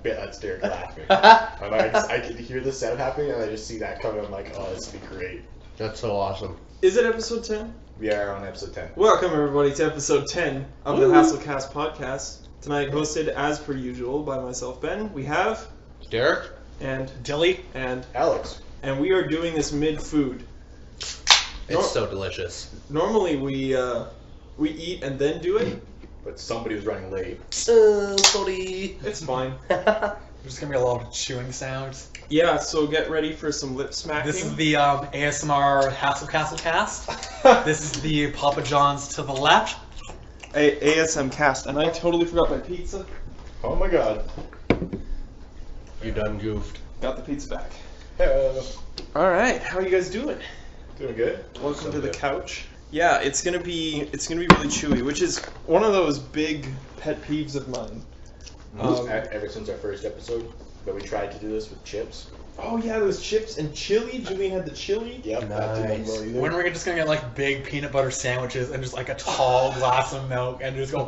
bet that's Derrick laughing. And I can hear the sound happening, and I just see that coming. I'm like, oh, this would be great. That's so awesome. Is it episode 10? We are on episode 10. Welcome, everybody, to episode 10 of the HastleCast podcast. Tonight, hosted, as per usual, by myself, Ben. We have... Derrick? And... Dilly? And... Alex. And we are doing this mid-food. It's so delicious. Normally, we eat and then do it. But somebody was running late. Sorry. It's fine. There's just gonna be a lot of chewing sounds. Yeah, so get ready for some lip smacking. This is the ASMR HastleCast. This is the Papa John's to the left. ASM cast, and I totally forgot my pizza. Oh my god. You done goofed. Got the pizza back. Hello. Alright, how are you guys doing? Doing good? Welcome to the couch. Yeah, it's gonna be really chewy, which is one of those big pet peeves of mine. Ever since our first episode, that we tried to do this with chips. Oh yeah, those chips and chili. Julian had the chili. Yep, that didn't Nice. well either. When we're just gonna get like big peanut butter sandwiches and just like a tall glass of milk and just go.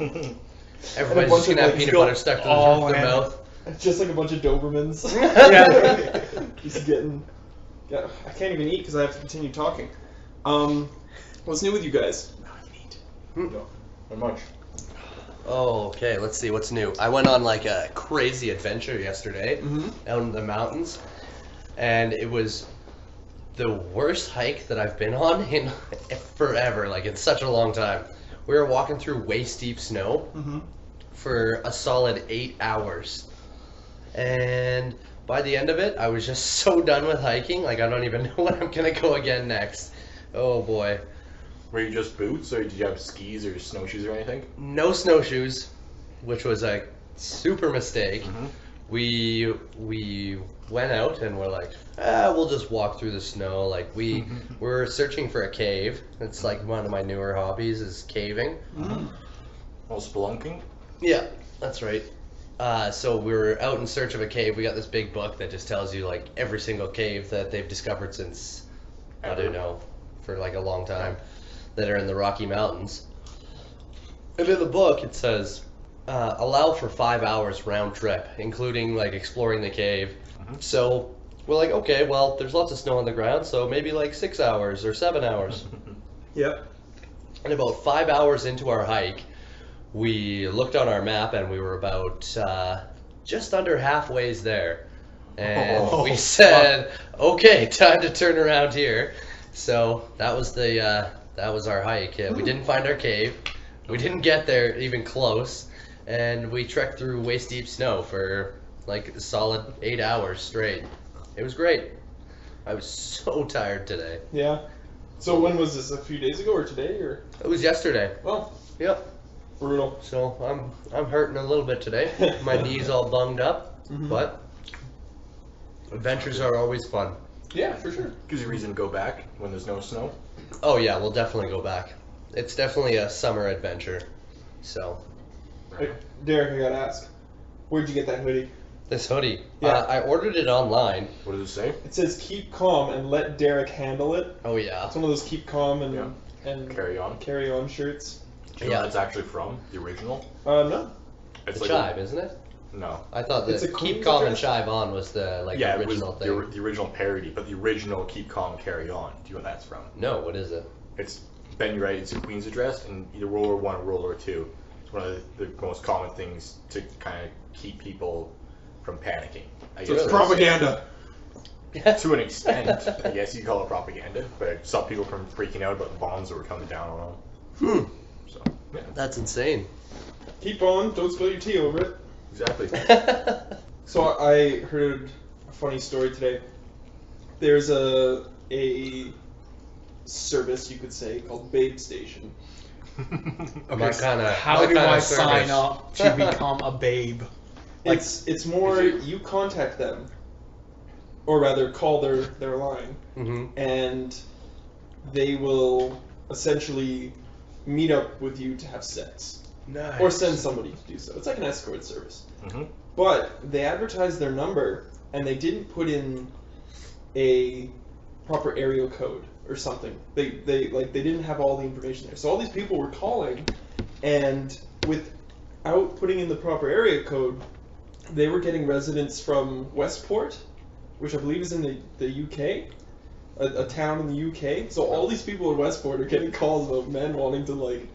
Everybody's bunch just gonna of, have like, peanut go butter stuck to all their in. mouth. Just like a bunch of Dobermans. Yeah. Just getting. Yeah, I can't even eat because I have to continue talking. What's new with you guys? No, I can eat. No, not much. Oh, okay. Let's see what's new. I went on like a crazy adventure yesterday out in the mountains, and it was the worst hike that I've been on in forever. Like in such a long time. We were walking through waist deep snow for a solid 8 hours, and by the end of it, I was just so done with hiking. Like I don't even know when I'm gonna go again next. Oh boy. Were you just boots, or did you have skis or snowshoes or anything? No snowshoes, which was a super mistake. We went out and we're like, we'll just walk through the snow. Like we're searching for a cave. It's like one of my newer hobbies is caving. Well, spelunking? Yeah, that's right. So we were out in search of a cave. We got this big book that just tells you like every single cave that they've discovered since, I don't know, for like a long time, that are in the Rocky Mountains. And in the book it says, allow for 5 hours round trip, including like exploring the cave. So we're like, okay, well, there's lots of snow on the ground, so maybe like 6 hours or 7 hours. Yep. And about 5 hours into our hike, we looked on our map and we were about just under halfway there. And we said, okay, time to turn around here. So that was our hike. Yeah, we didn't find our cave. We didn't get there even close. And we trekked through waist deep snow for like a solid 8 hours straight. It was great. I was so tired today. Yeah. So when was this? A few days ago or today or? It was yesterday. Oh, Yep. brutal. So I'm hurting a little bit today. My knees all bunged up, but adventures are always fun. Yeah, for sure. Gives you a reason to go back when there's no snow. Oh yeah, we'll definitely go back. It's definitely a summer adventure. So Hey, Derrick, I gotta ask, where'd you get that hoodie? this hoodie, Yeah. I ordered it online. What does it say? It says "Keep calm and let Derrick handle it." Oh yeah. It's one of those "Keep calm and Yeah. Carry on. shirts. Do you know what it's actually from? The original? No. It's The chive, isn't it? No. I thought It's that a Keep Queen's Calm and address? Chive On was the Yeah, it was original thing. the original parody, but the original Keep Calm, Carry On. Do you know what that's from? No, what is it? It's, Ben, you're right, it's a Queen's address in either World War I or World War II. It's one of the most common things to kind of keep people from panicking. I So guess it's I would say. propaganda. To an extent, I guess you call it propaganda, but it stopped people from freaking out about the bombs that were coming down on them. So, yeah, That's insane. Keep on. Don't spill your tea over it. exactly. So I heard a funny story today. There's a service, you could say, called Babe Station. My kinda, How my do kinda I service. sign up to become a babe? Like, It's more you contact them, or rather call their line, and they will essentially meet up with you to have sex. Nice. Or send somebody to do so. It's like an escort service. But they advertised their number, and they didn't put in a proper area code or something. They didn't have all the information there. So all these people were calling, and without putting in the proper area code, they were getting residents from Westport, which I believe is in the UK, a town in the UK. So all these people in Westport are getting calls about men wanting to like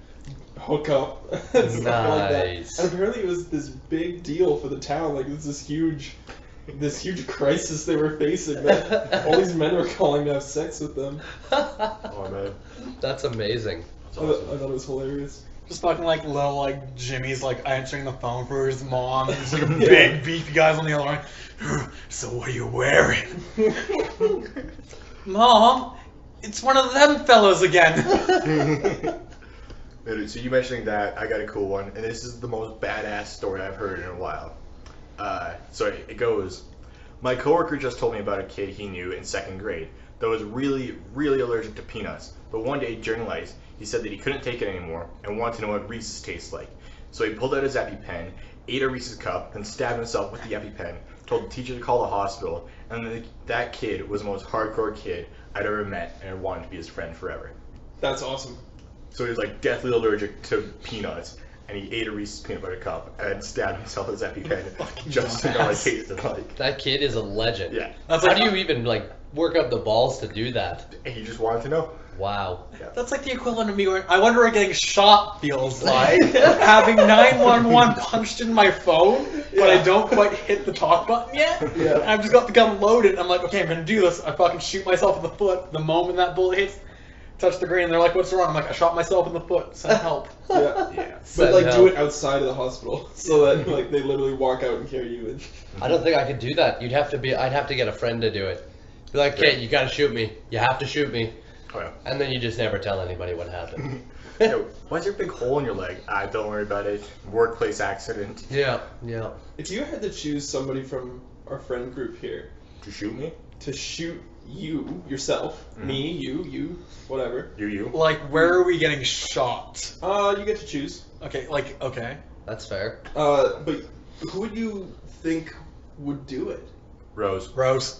hook up and stuff like that. Nice. And apparently it was this big deal for the town. Like this huge crisis they were facing. That all these men were calling to have sex with them. Oh man, That's amazing. that's I awesome. thought it was hilarious. Just fucking like little like Jimmy's like answering the phone for his mom. And there's like a big beefy guys on the other line. So what are you wearing? Mom, it's one of them fellas again. Dude, so you mentioning that, I got a cool one, and this is the most badass story I've heard in a while. So it goes, my coworker just told me about a kid he knew in 2nd grade that was really, really allergic to peanuts. But one day during lunch, he said that he couldn't take it anymore and wanted to know what Reese's tastes like. So he pulled out his EpiPen, ate a Reese's cup, and stabbed himself with the EpiPen, told the teacher to call the hospital, and then that kid was the most hardcore kid I'd ever met, and I wanted to be his friend forever. That's awesome. So he was like deathly allergic to peanuts, and he ate a Reese's peanut butter cup and stabbed himself with his EpiPen just to know what it tasted like. That kid is a legend. Yeah. That's How like do you even like work up the balls to do that? And he just wanted to know. Wow. That's like the equivalent of me going, I wonder what getting shot feels like. Having 911 punched in my phone, but I don't quite hit the talk button yet. Yeah. I've just got the gun loaded. I'm like, okay, I'm gonna do this. I fucking shoot myself in the foot. The moment that bullet hits, touch the green, and they're like, what's wrong? I'm like, I shot myself in the foot. Send help. Yeah. Yeah. But like do Send it outside of the hospital so that like they literally walk out and carry you in. I don't think I could do that. I'd have to get a friend to do it. Be like, okay, you gotta shoot me. You have to shoot me. Oh, yeah. And then you just never tell anybody what happened. Yo, why is there a big hole in your leg? Don't worry about it. Workplace accident. Yeah, yeah. If you had to choose somebody from our friend group here To shoot me? to shoot you yourself, me, you, whatever, You. Like, where are we getting shot? you get to choose. Okay, like, okay. That's fair. But who would you think would do it? Rose. Rose.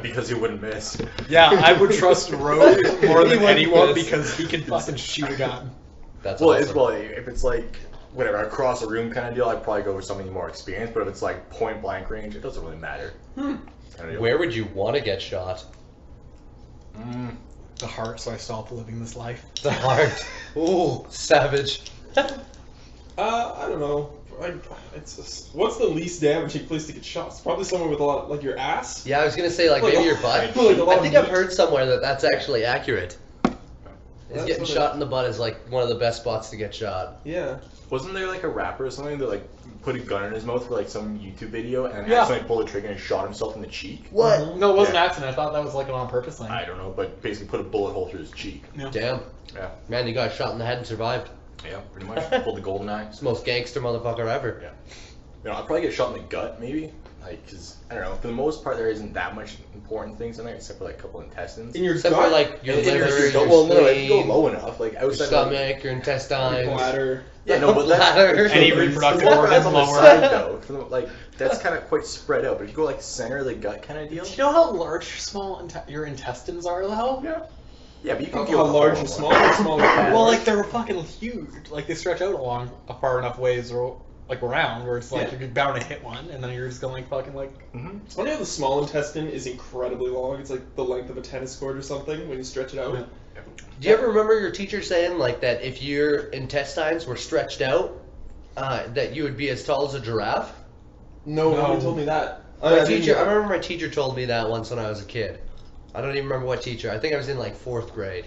Because he wouldn't miss. Yeah, I would trust Rose more He than wouldn't anyone miss. because he can fucking shoot a gun. That's Well, awesome. if it's like, whatever, across the room kind of deal, I'd probably go with something more experienced. But if it's like point blank range, it doesn't really matter. Kind of deal. Where would you want to get shot? The heart, so I stopped living this life. The heart. Ooh, savage. I don't know. It's just, what's the least damaging place to get shot? It's probably somewhere with a lot, like your ass. Yeah, I was gonna say like maybe your butt. Like a lot I of think I've meat. heard somewhere that that's actually accurate. That's Getting what shot in the butt is like one of the best spots to get shot. Yeah. Wasn't there like a rapper or something that like put a gun in his mouth for like some YouTube video and Yeah. accidentally pulled the trigger and shot himself in the cheek? What? No, it wasn't Yeah. an accident. I thought that was like an on-purpose thing. I don't know, but basically put a bullet hole through his cheek. Damn. Yeah. Man, you got shot in the head and survived. Yeah, pretty much. Pulled the golden eye. It's the most gangster motherfucker ever. Yeah. You know, I'd probably get shot in the gut, maybe. Like, cause I don't know. For the most part, there isn't that much important things in there, except for like a couple intestines. In your Except gut, for like your In liver, your well, no, if you go spleen, low enough, like your outside stomach, your your intestines. bladder. Yeah, no, but that's Bladder. Any reproductive Well, organs that's on the lower. side though. For the, like that's kind of quite spread out. But if you go like center of the gut kind of deal. Do you know how large your intestines are, though? Yeah. Yeah, but you can How feel large and small or small and Well, like they're fucking huge. Like they stretch out along a far enough ways or like around where it's like Yeah. you're bound to hit one, and then you're just going like fucking like. It's funny how the small intestine is incredibly long. It's like the length of a tennis court or something when you stretch it out. Yeah. Do you ever remember your teacher saying like that if your intestines were stretched out, that you would be as tall as a giraffe? No, No. nobody told me that. My I teacher, I remember my teacher told me that once when I was a kid. I don't even remember what teacher. I think I was in like 4th grade,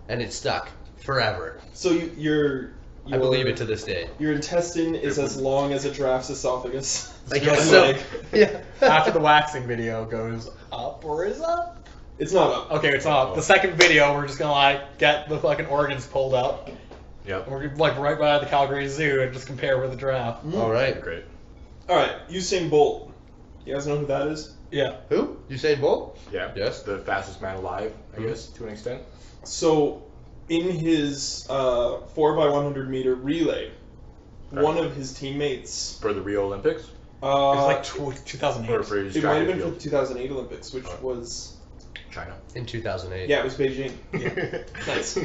and it stuck forever. So your I believe it to this day. Your intestine is as long as a giraffe's esophagus. I It's guess really so. big. Yeah. After the waxing video goes up or is up? It's not up. Okay, it's up. The second video, we're just gonna like get the fucking organs pulled up. Yep. And we're like right by the Calgary Zoo and just compare with the giraffe. All right. Great. All right, Usain Bolt. You guys know who that is? Yeah. Who? Usain Bolt? Yeah. Yes. The fastest man alive, I guess, to an extent. So, in his 4x100 meter relay, one of his teammates. For the Rio Olympics. It was like 2008. Or for his It track might have and been for the field. 2008 Olympics, which Oh. was China. In 2008. yeah, it was Beijing. Nice.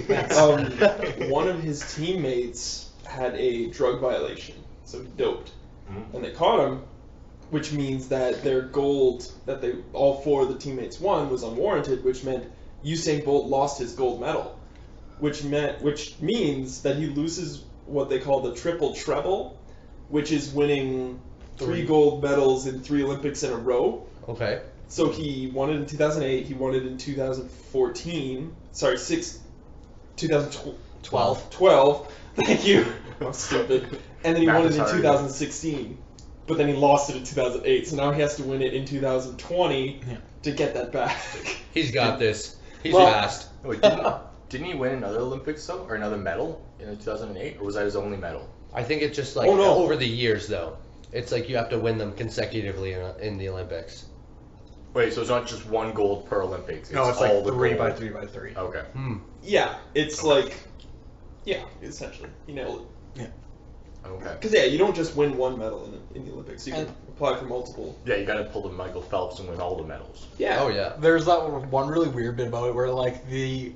One of his teammates had a drug violation, so he doped, Mhm. and they caught him, which means that their gold that all 4 of the teammates won was unwarranted, which meant Usain Bolt lost his gold medal, which means that he loses what they call the triple treble, which is winning 3 gold medals in 3 Olympics in a row. Okay. So he won it in 2008, he won it in 2014, 2012. 12. Thank you. I'm stupid. And then he won it in 2016. But then he lost it in 2008, so now he has to win it in 2020 to get that back. He's got this. He's fast. Wait, didn't he win another Olympics though, or another medal in 2008, or was that his only medal? I think it's just like over the years though. It's like you have to win them consecutively in the Olympics. Wait, so it's not just 1 gold per Olympics? No, it's all like the 3 gold. by 3 by 3. Okay. Yeah, it's like, essentially, you nailed it. Okay. Because you don't just win 1 medal in the Olympics. You can apply for multiple. Yeah, you got to pull the Michael Phelps and win all the medals. Yeah. Oh yeah. There's that one really weird bit about it where like the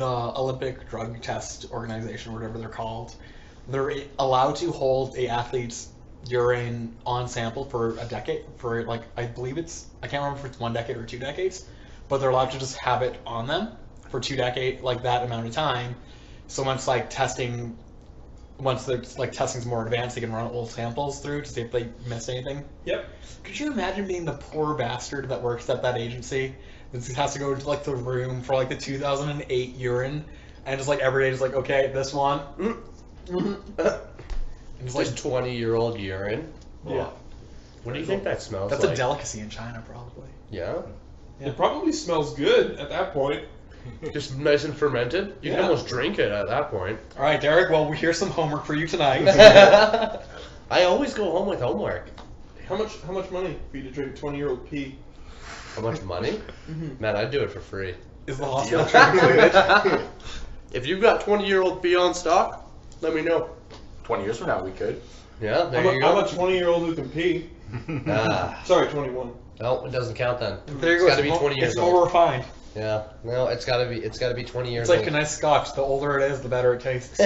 Olympic Drug Test Organization, whatever they're called, they're allowed to hold a athlete's urine on sample for a decade, for like I believe I can't remember if it's 1 decade or 2 decades, but they're allowed to just have it on them for 2 decades, like that amount of time. So once testing's more advanced, they can run old samples through to see if they missed anything. Yep. Could you imagine being the poor bastard that works at that agency and has to go into the room for the 2008 urine and just every day just okay, this one. It's like 20-year-old urine. Yeah. What do you think that smells That's like? a delicacy in China, probably. Yeah. It probably smells good at that point. Just nice and fermented. You can almost drink it at that point. All right, Derek. Well, here's some homework for you tonight. I always go home with homework. How much money for you to drink 20-year-old pee? How much money? Man, I'd do it for free. Is the hospital included? If you've got 20-year-old pee on stock, let me know. 20 years from now, we could. Yeah, there you go. I'm a 20-year-old who can pee. Sorry, 21. No, it doesn't count then. There you It's go. got to be 20 years It's old. more refined. Yeah. No, it's got to be 20 years It's like old. a nice scotch. The older it is, the better it tastes.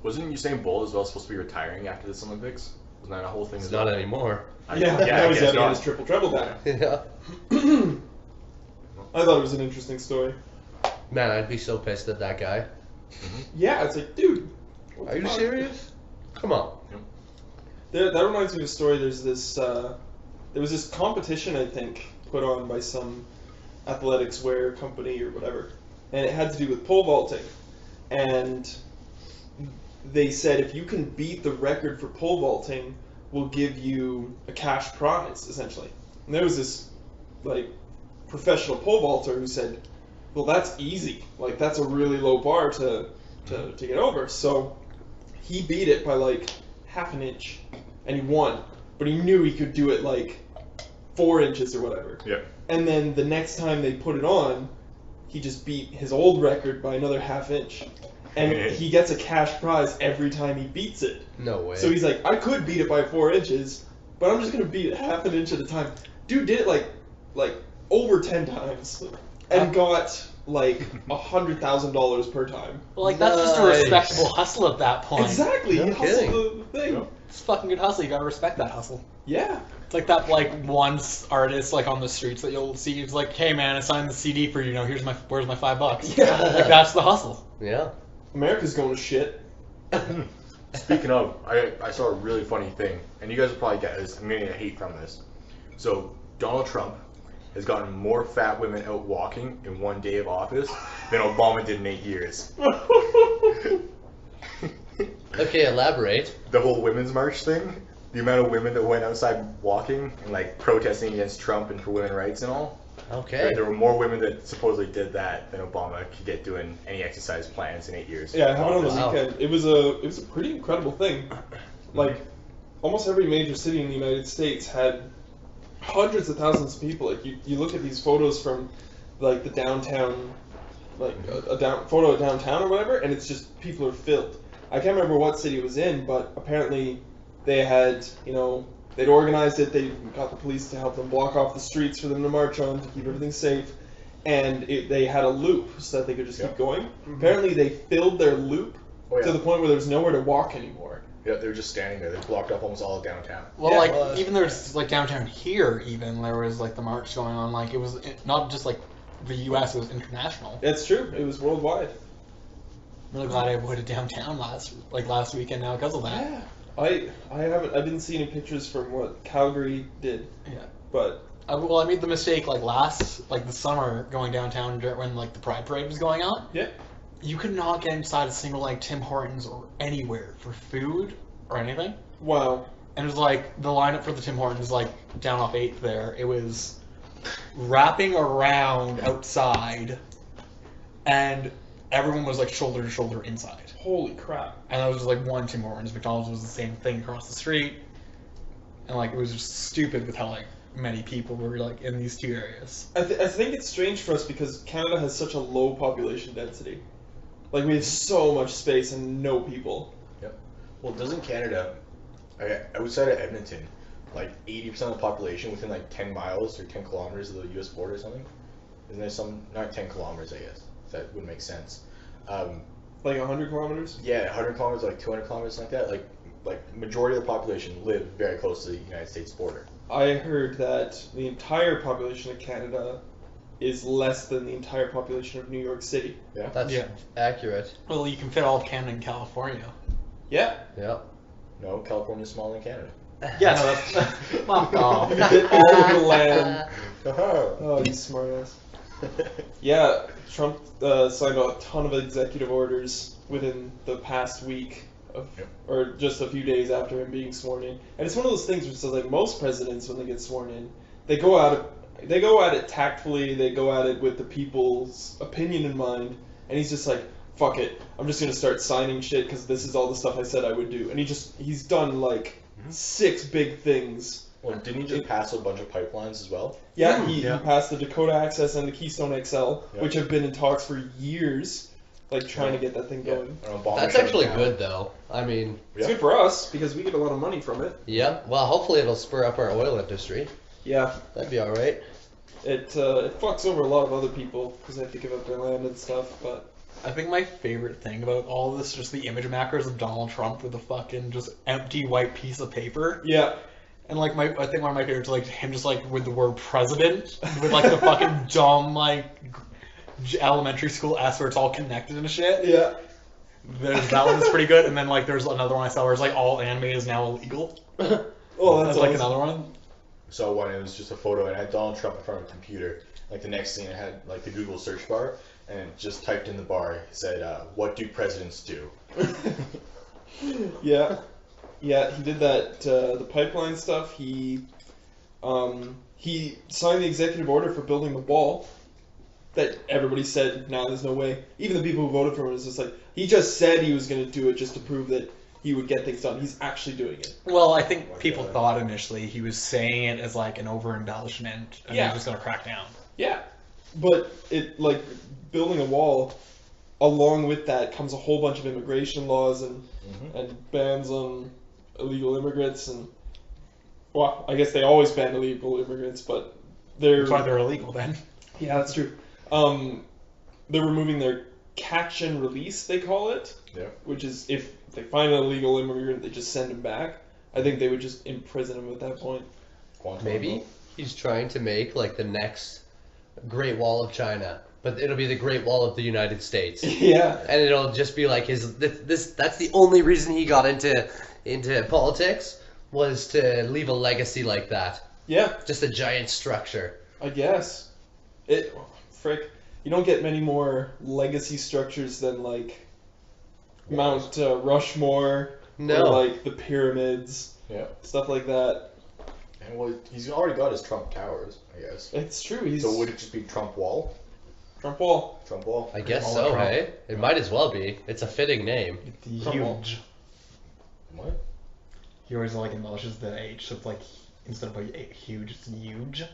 Wasn't Usain Bolt as well supposed to be retiring after this Olympics? Wasn't that a whole thing? It's as not well? anymore. Yeah, I now he's guess having not. his triple treble back. Yeah. I thought it was an interesting story. Man, I'd be so pissed at that guy. Yeah, it's like, dude. what Are the you fuck? serious? Come on. That reminds me of a story. There was this competition, I think, put on by some athletics wear company or whatever, and it had to do with pole vaulting. And they said if you can beat the record for pole vaulting, we'll give you a cash prize, essentially. And there was this professional pole vaulter who said, well, that's easy. That's a really low bar to get over. So he beat it by half an inch, and he won. But he knew he could do it 4 inches or whatever. Yeah. And then the next time they put it on, he just beat his old record by another half inch. And he gets a cash prize every time he beats it. No way. So he's like, I could beat it by 4 inches, but I'm just going to beat it half an inch at a time. Dude did it over 10 times and got $100,000 per time. Well, that's just a Nice. respectable hustle at that point. Exactly. No He hustled kidding. the thing. Yeah. It's a fucking good hustle. You gotta respect that hustle. Yeah. It's like that one artist on the streets that you'll see. It's like, hey man, I signed the CD for you. Where's my $5? Yeah. That's the hustle. Yeah. America's going to shit. Speaking of, I saw a really funny thing, and you guys will probably get this. I'm gonna get hate from this. So Donald Trump has gotten more fat women out walking in 1 day of office than Obama did in 8 years. Okay, elaborate. The whole women's march thing, the amount of women that went outside walking and protesting against Trump and for women's rights and all. Okay. There were more women that supposedly did that than Obama could get doing any exercise plans in 8 years. Yeah, I happened on the Wow. weekend. It was a pretty incredible thing. Almost every major city in the United States had hundreds of thousands of people. You look at these photos from the downtown, photo of downtown or whatever, and it's just people are filled. I can't remember what city it was in, but apparently they had they'd organized it. They got the police to help them block off the streets for them to march on to keep everything safe. And they had a loop so that they could just keep going. Apparently they filled their loop to the point where there's nowhere to walk anymore. Yeah, they were just standing there. They blocked up almost all of downtown. Well, Yeah, like even there's like downtown here, even there was like the march going on. Like it was not just like the U.S. It was international. That's true. It was worldwide. I'm really glad I avoided downtown last weekend now because of that. Yeah. I didn't see any pictures from what Calgary did. Yeah. But I made the mistake the summer going downtown when like the Pride Parade was going on. yeah. You could not get inside a single like Tim Hortons or anywhere for food or anything. Wow. And it was like the lineup for the Tim Hortons like down off 8th there. It was wrapping around outside, and everyone was like shoulder to shoulder inside. Holy crap. And that was just like one Tim Hortons. McDonald's was the same thing across the street. And like it was just stupid with how like many people were like in these two areas. I think it's strange for us because Canada has such a low population density. Like we have so much space and no people. Yep. Well, doesn't Canada, outside of Edmonton, like 80% of the population within like 10 miles or 10 kilometers of the U.S. border or something? Isn't there some, not 10 kilometers, I guess. That would make sense. Like 100 kilometers? Yeah, 100 kilometers, like 200 kilometers, like that. Like majority of the population live very close to the United States border. I heard that the entire population of Canada is less than the entire population of New York City. Yeah. That's accurate. Well, you can fit all of Canada in California. Yeah. Yep. No, California's smaller than Canada. Yeah, no, that's fuck off. You fit all of the land. Oh, Oh, you smartass. Yeah, Trump signed a ton of executive orders within the past week, or just a few days after him being sworn in. And it's one of those things where it's like most presidents, when they get sworn in, they go at it tactfully. They go at it with the people's opinion in mind. And he's just like, fuck it, I'm just gonna start signing shit because this is all the stuff I said I would do. And he's done like 6 big things. Well, didn't he just pass a bunch of pipelines as well? Yeah, he passed the Dakota Access and the Keystone XL, Yeah. which have been in talks for years, like trying to get that thing Yeah. going. That's actually good, though. I mean, It's good for us because we get a lot of money from it. yeah. Well, hopefully it'll spur up our oil industry. Yeah, That'd be all right. it fucks over a lot of other people because they have to give up their land and stuff. But I think my favorite thing about all of this is just the image macros of Donald Trump with a fucking just empty white piece of paper. yeah, And like I think one of my favorites is like him just like with the word president with like the fucking dumb like elementary school S where it's all connected and shit. yeah. There's that one that's pretty good, and then like there's another one I saw where it's like all anime is now illegal. Oh, that's like awesome. another one. So one, it was just a photo, and it had Donald Trump in front of a computer. Like the next thing, it had like the Google search bar, and it just typed in the bar. It said, "What do presidents do?" Yeah, yeah. He did that. The pipeline stuff. He signed the executive order for building the wall. That everybody said, nah, there's no way. Even the people who voted for him was just like, he just said he was going to do it just to prove that he would get things done. He's actually doing it. Well, I think people thought initially he was saying it as like an over embellishment, and Yeah. he was just gonna crack down. Yeah, but it like building a wall. Along with that comes a whole bunch of immigration laws and bans on illegal immigrants and well, I guess they always ban illegal immigrants, but That's why they're illegal then. yeah, that's true. They're removing their catch and release, they call it. Yeah. Which is if they find an illegal immigrant, they just send him back. I think they would just imprison him at that point. Maybe he's trying to make like the next Great Wall of China, but it'll be the Great Wall of the United States. Yeah. And it'll just be like that's the only reason he got into politics was to leave a legacy like that. Yeah, Just a giant structure. I guess. Frick. You don't get many more legacy structures than like Mount Rushmore No. or like the pyramids, Yeah. stuff like that. And well, he's already got his Trump Towers, I guess. It's true. He's So would it just be Trump Wall? Trump Wall. Trump Wall. I guess All so, Trump. hey? It might as well be. It's a fitting name. It's Come on. huge. What? He always like embellishes the H, so it's like instead of like huge, it's huge.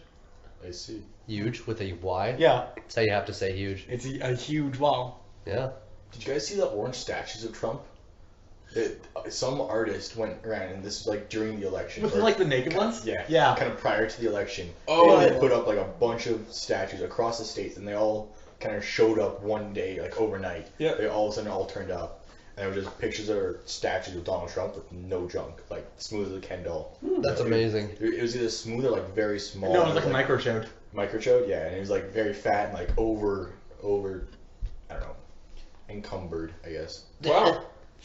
I see. Huge with a Y. Yeah, That's how you have to say huge. it's a huge wall. Yeah. Did you guys see the orange statues of Trump? Some artist went around, and this was like during the election. With or- like the naked ones. Yeah. Yeah. Kind of prior to the election. Oh. They put up like a bunch of statues across the states, and they all kind of showed up one day, like overnight. Yeah. They all of a sudden all turned up, And it was just pictures or statues of Donald Trump with no junk, like smooth as a Ken doll. That's amazing. It was either smooth or like very small. No, it was like a microchode. Microchode, yeah, and he was like very fat and like over, I don't know, encumbered, I guess. Wow.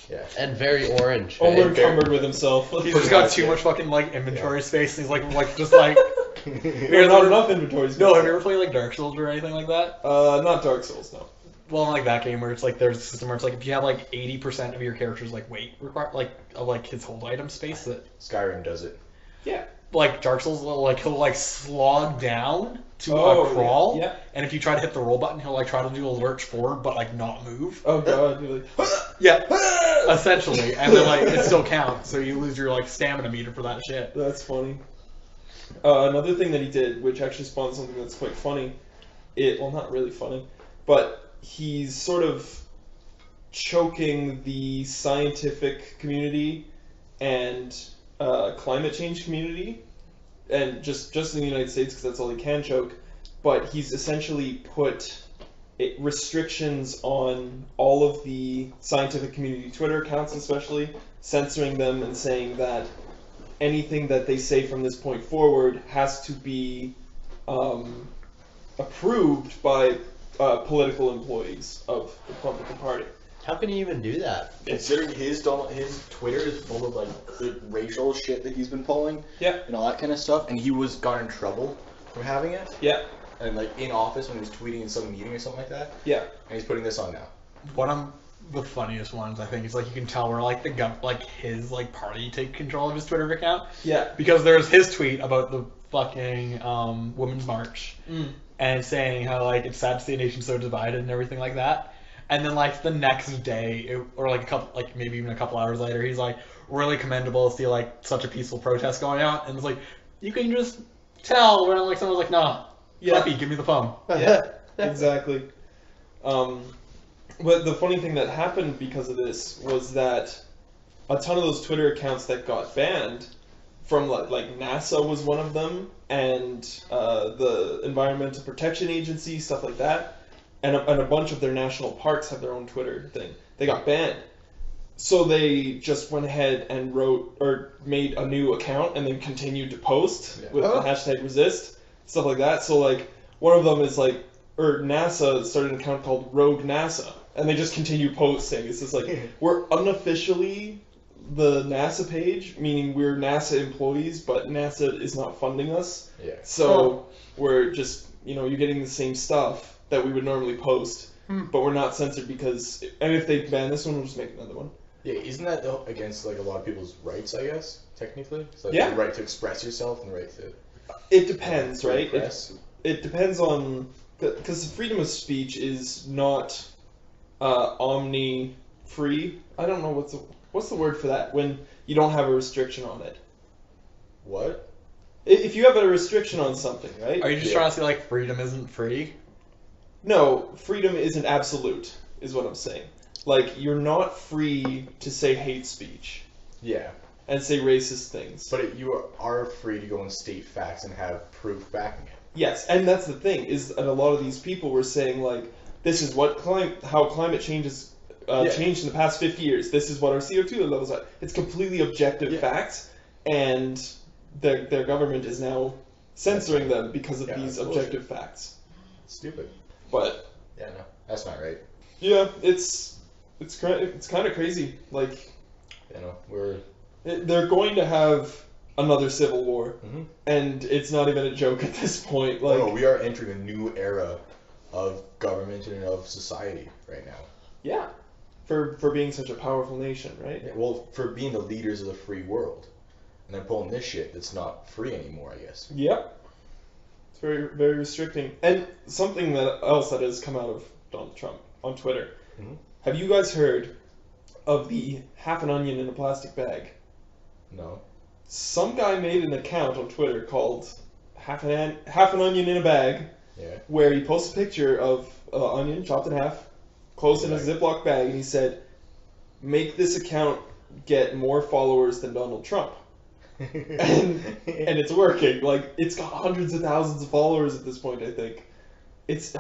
Yeah. And very orange. Over Right? encumbered with himself. He's just got too much fucking like inventory space. And he's like just like. There's not enough inventory space. No, have you ever played like Dark Souls or anything like that? Not Dark Souls, no. Well, like that game where it's like there's a system where it's like if you have like 80% of your character's like weight required, like of like his hold item space that. Skyrim does it. Yeah. Like Dark Souls, like he'll like slog down to Oh, a crawl, yeah. and if you try to hit the roll button, he'll like try to do a lurch forward, but like not move. Oh god, you're like, Yeah, essentially, and then like it still counts, so you lose your like stamina meter for that shit. that's funny. Another thing that he did, which actually spawned something that's quite funny, well, not really funny, but he's sort of choking the scientific community and climate change community, and just in the United States because that's all he can choke. But he's essentially put restrictions on all of the scientific community Twitter accounts, especially censoring them and saying that anything that they say from this point forward has to be approved by political employees of the Republican Party. How can you even do that? Considering his Twitter is full of like the racial shit that he's been pulling, Yeah. and all that kind of stuff, and he got in trouble for having it, Yeah. and like in office when he was tweeting in some meeting or something like that, Yeah. and he's putting this on now. One of the funniest ones I think is like you can tell where like his like party take control of his Twitter account Yeah. because there's his tweet about the fucking Women's March and saying how like it's sad to see a nation so divided and everything like that. And then like the next day, or like maybe even a couple hours later, he's like, really commendable to see like such a peaceful protest going out. And it's like, you can just tell when like someone's like, nah, Yeah. puppy, give me the phone. Yeah. Exactly. But the funny thing that happened because of this was that a ton of those Twitter accounts that got banned from like NASA was one of them, and the Environmental Protection Agency, stuff like that. And a bunch of their national parks have their own Twitter thing. They got banned. So they just went ahead and made a new account and then continued to post with the hashtag resist, stuff like that. So like one of them is like, NASA started an account called Rogue NASA, and they just continue posting. It's just like, we're unofficially the NASA page, meaning we're NASA employees, but NASA is not funding us. Yeah. So we're just, you're getting the same stuff that we would normally post, but we're not censored and if they ban this one, we'll just make another one. Yeah, isn't that against like a lot of people's rights? I guess technically, it's like Yeah. the right to express yourself and the right to. It depends, right? It depends on, because freedom of speech is not omni-free. I don't know what's the word for that when you don't have a restriction on it. What? If you have a restriction on something, right? Are you just trying to say like freedom isn't free? No, freedom isn't absolute, is what I'm saying. Like, you're not free to say hate speech Yeah, and say racist things. but you are free to go and state facts and have proof backing it. Yes, and that's the thing, is that a lot of these people were saying, like, this is what how climate change has changed in the past 50 years. This is what our CO2 levels are. It's completely objective facts, and their government is now censoring them because of these objective facts. It's stupid. But Yeah, no, that's not right. yeah, it's kind of crazy. Like, they're going to have another civil war, and it's not even a joke at this point. Like, No, we are entering a new era of government and of society right now. yeah, for being such a powerful nation, right? Yeah, well, for being the leaders of the free world, and then pulling this shit that's not free anymore, I guess. Yep. It's very, very restricting. And something else that has come out of Donald Trump on Twitter. Have you guys heard of the half an onion in a plastic bag? No. Some guy made an account on Twitter called half an onion in a bag, where he posts a picture of an onion chopped in half, closed in a Ziploc bag, and he said, make this account get more followers than Donald Trump. and it's working. Like, it's got hundreds of thousands of followers at this point, I think. It's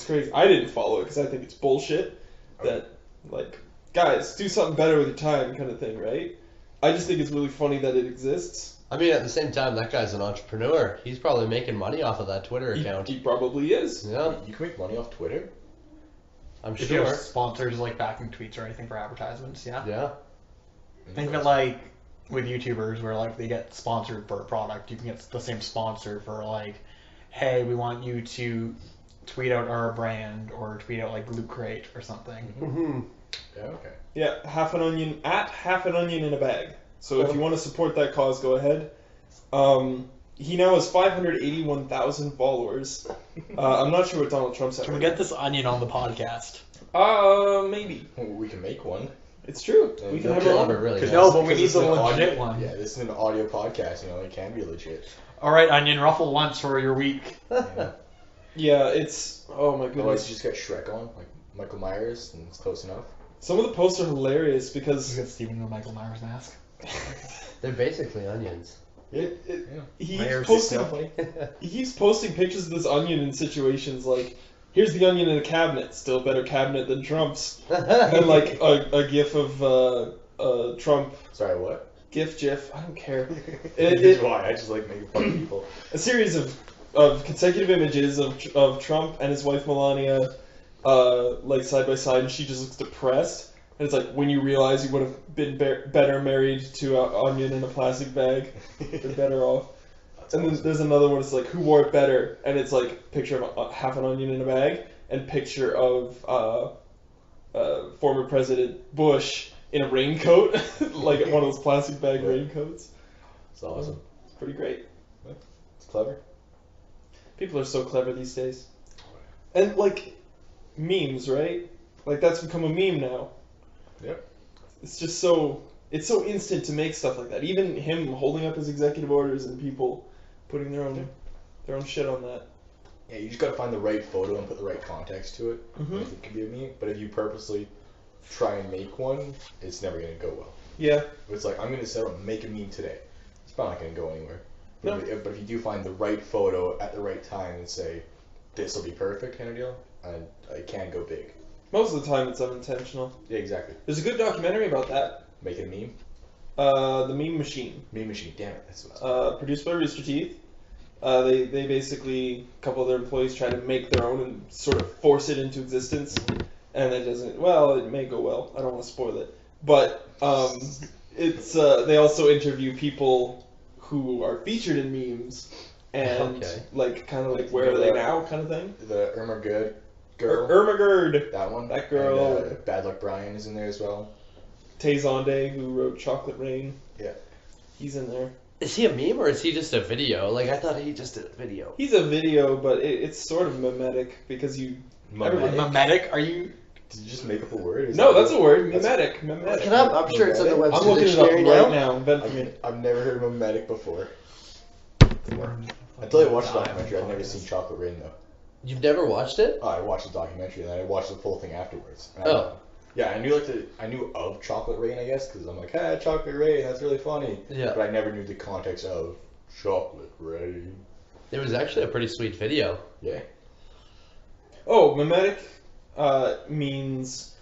crazy. I didn't follow it because I think it's bullshit that, like, guys, do something better with your time kind of thing, right? I just think it's really funny that it exists. I mean, at the same time, that guy's an entrepreneur. He's probably making money off of that Twitter He, account. he probably is. Yeah, You can make money off Twitter? I'm If sure. there's sponsors like backing tweets or anything for advertisements, yeah. Yeah. Think of it like with YouTubers where like they get sponsored for a product, you can get the same sponsor for like, hey, we want you to tweet out our brand or tweet out like Loot Crate or something. Mm-hmm. Yeah, okay. Yeah, half an onion in a bag. So if you want to support that cause, go ahead. He now has 581,000 followers. I'm not sure what Donald Trump's at. Can we right get this onion on the podcast? now. Maybe. We can make one. It's true. Yeah, We can no have kill our him, own. it really. No, is. but we need Because the it's an legit audio- one. Yeah, this is an audio podcast, it can be legit. All right, onion, ruffle once for your week. Yeah. Yeah, it's... Oh my Otherwise, goodness. you just get Shrek on, like Michael Myers, and it's close enough. Some of the posts are hilarious You because got Steven in the Michael Myers mask. They're basically onions. Yeah. he Myers keeps is posting... He keeps posting pictures of this onion in situations like, here's the onion in a cabinet, still better cabinet than Trump's. And like a gif of Trump, Sorry, what? gif, I don't care. That's why I just like making fun of people. A series of consecutive images of Trump and his wife Melania, like side by side, and she just looks depressed. And it's like, when you realize you would have been better married to an onion in a plastic bag, you're better off. That's And then awesome. there's another one, it's like, who wore it better? And it's like, picture of half an onion in a bag, and picture of former President Bush in a raincoat, like one of those plastic bag Yeah. raincoats. It's awesome. It's pretty great. It's clever. People are so clever these days. And like, memes, right? Like that's become a meme now. Yep. It's just so, it's so instant to make stuff like that. Even him holding up his executive orders and people putting their own shit on that. Yeah, you just gotta find the right photo and put the right context to it. Mhm. It can be a meme, but if you purposely try and make one, it's never gonna go well. Yeah. It's like, I'm gonna set up make a meme today. It's probably not gonna go anywhere. No. But if you do find the right photo at the right time and say, this will be perfect kind of deal, and it can go big. Most of the time it's unintentional. Yeah, exactly. There's a good documentary about that. Make it a meme. The Meme Machine. Meme machine, damn it. That's what Produced by Rooster Teeth. They basically, a couple of their employees try to make their own and sort of force it into existence. And it doesn't, well, it may go well. I don't want to spoil it. But it's they also interview people who are featured in memes and Okay. like kind of like where are they now kind of thing. the Irma Good girl. Irma Gerd, That one. that girl. And, Bad Luck Brian is in there as well. Tay Zonde, who wrote Chocolate Rain. Yeah. He's in there. Is he a meme or is he just a video? Like, I thought he just did a video. He's a video, but it's sort of mimetic because you. Mimetic? Mimetic? Are you? Did you just make up a word? Is No, that that's a word. That's- Mimetic. Can I'm sure it's on the I'm Webster I'm looking it up Dictionary right now. now. Invent for me. I've never heard of mimetic before. Until I watched the documentary, I'd never seen Chocolate Rain though. You've never watched it? Oh, I watched the documentary and then I watched the full thing afterwards. And Oh. Yeah, I knew of Chocolate Rain, I guess, because I'm like, ah, Chocolate Rain, that's really funny. Yeah. But I never knew the context of Chocolate Rain. It was actually a pretty sweet video. Yeah. Oh, mimetic means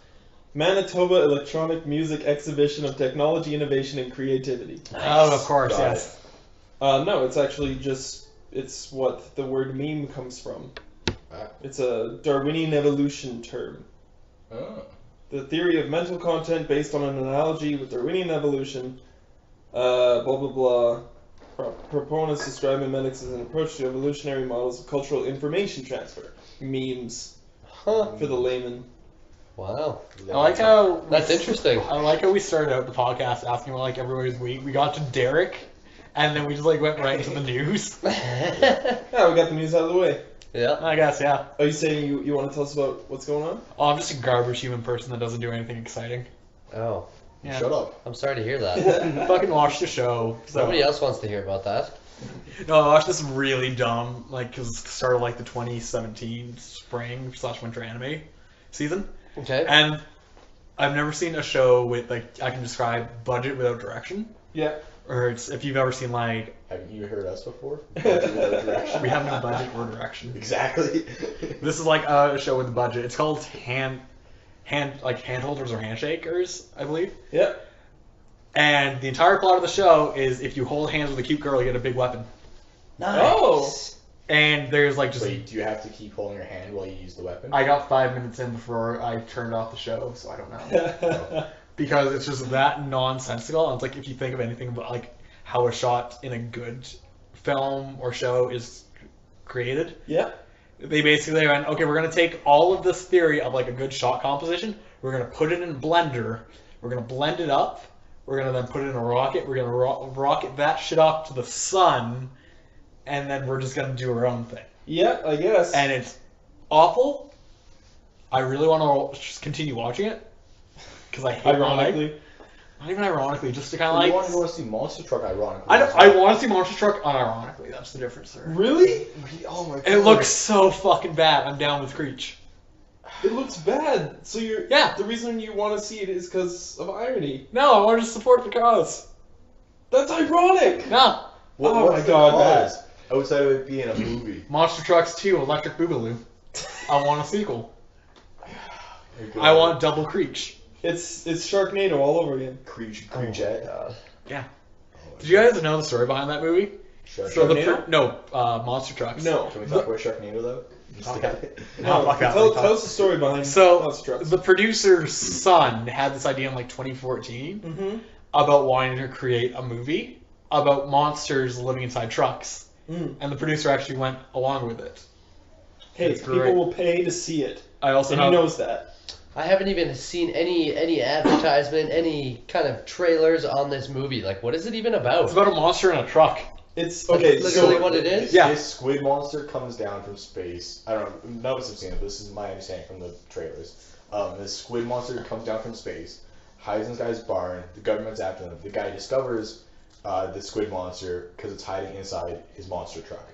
Manitoba Electronic Music Exhibition of Technology, Innovation, and Creativity. Oh, of course, Got yes. No, it's actually it's what the word meme comes from. Ah. It's a Darwinian evolution term. Oh. The theory of mental content based on an analogy with Darwinian evolution, blah blah blah. Proponents describe memetics as an approach to evolutionary models of cultural information transfer. Memes, Huh. for the layman. Wow. I like how That's interesting. I like how we started out the podcast asking about like everybody's week. We got to Derrick, and then we just like went right into the news. Yeah, we got the news out of the way. Yeah. I guess, yeah. Are you saying you want to tell us about what's going on? Oh, I'm just a garbage human person that doesn't do anything exciting. Oh. Yeah. Shut up. I'm sorry to hear that. Fucking watch the show. So. Nobody else wants to hear about that. No, I watched this really dumb, like, because it's the start of like the 2017 spring/winter anime season. Okay. And I've never seen a show with like I can describe budget without direction. Yeah. Or it's if you've ever seen like Haven't you heard us before? Direction. we have no budget or direction. Exactly. This is like a show with a budget. It's called hand holders or handshakers, I believe. Yep. And the entire plot of the show is if you hold hands with a cute girl, you get a big weapon. Nice. Oh. And there's like just. Wait, do you have to keep holding your hand while you use the weapon? I got 5 minutes in before I turned off the show, so I don't know. Because it's just that nonsensical. And it's like if you think of anything about like how a shot in a good film or show is created. Yeah. They basically went, okay, we're going to take all of this theory of like a good shot composition, we're going to put it in a blender, we're going to blend it up, we're going to then put it in a rocket, we're going to rocket that shit up to the sun, and then we're just going to do our own thing. Yeah, I guess. And it's awful. I really want to just continue watching it. Because I hate Ironically. Not even ironically, just to kind of You like... want to go see Monster Truck ironically. I want to see Monster Truck unironically. That's the difference, sir. Really? Oh my god. It looks so fucking bad. I'm down with Creech. It looks bad. So you're... Yeah. The reason you want to see it is because of irony. No, I want to support the cause. That's ironic! No. Oh what's my the God, cause? Outside of it being a movie. Monster Trucks 2, Electric Boogaloo. I want a sequel. I want double Creech. It's Sharknado all over again. Creechette. Yeah. Did you guys know the story behind that movie? Sharknado? Monster Trucks. No. Can we talk about Sharknado though? Okay. No, fuck that. tell us the story behind So, Monster Trucks. the producer's son had this idea in like 2014 Mm-hmm. about wanting to create a movie about monsters living inside trucks. And the producer actually went along with it. Hey, It's people great. will pay to see it. I also And know he knows that. I haven't even seen any advertisement, any kind of trailers on this movie. Like, what is it even about? it's about a monster in a truck. It's That's okay. literally So what it is? Yeah. This squid monster comes down from space. I don't know. None of us have seen it, but this is my understanding from the trailers. This squid monster comes down from space, hides in this guy's barn. The government's after them. The guy discovers the squid monster because it's hiding inside his monster truck.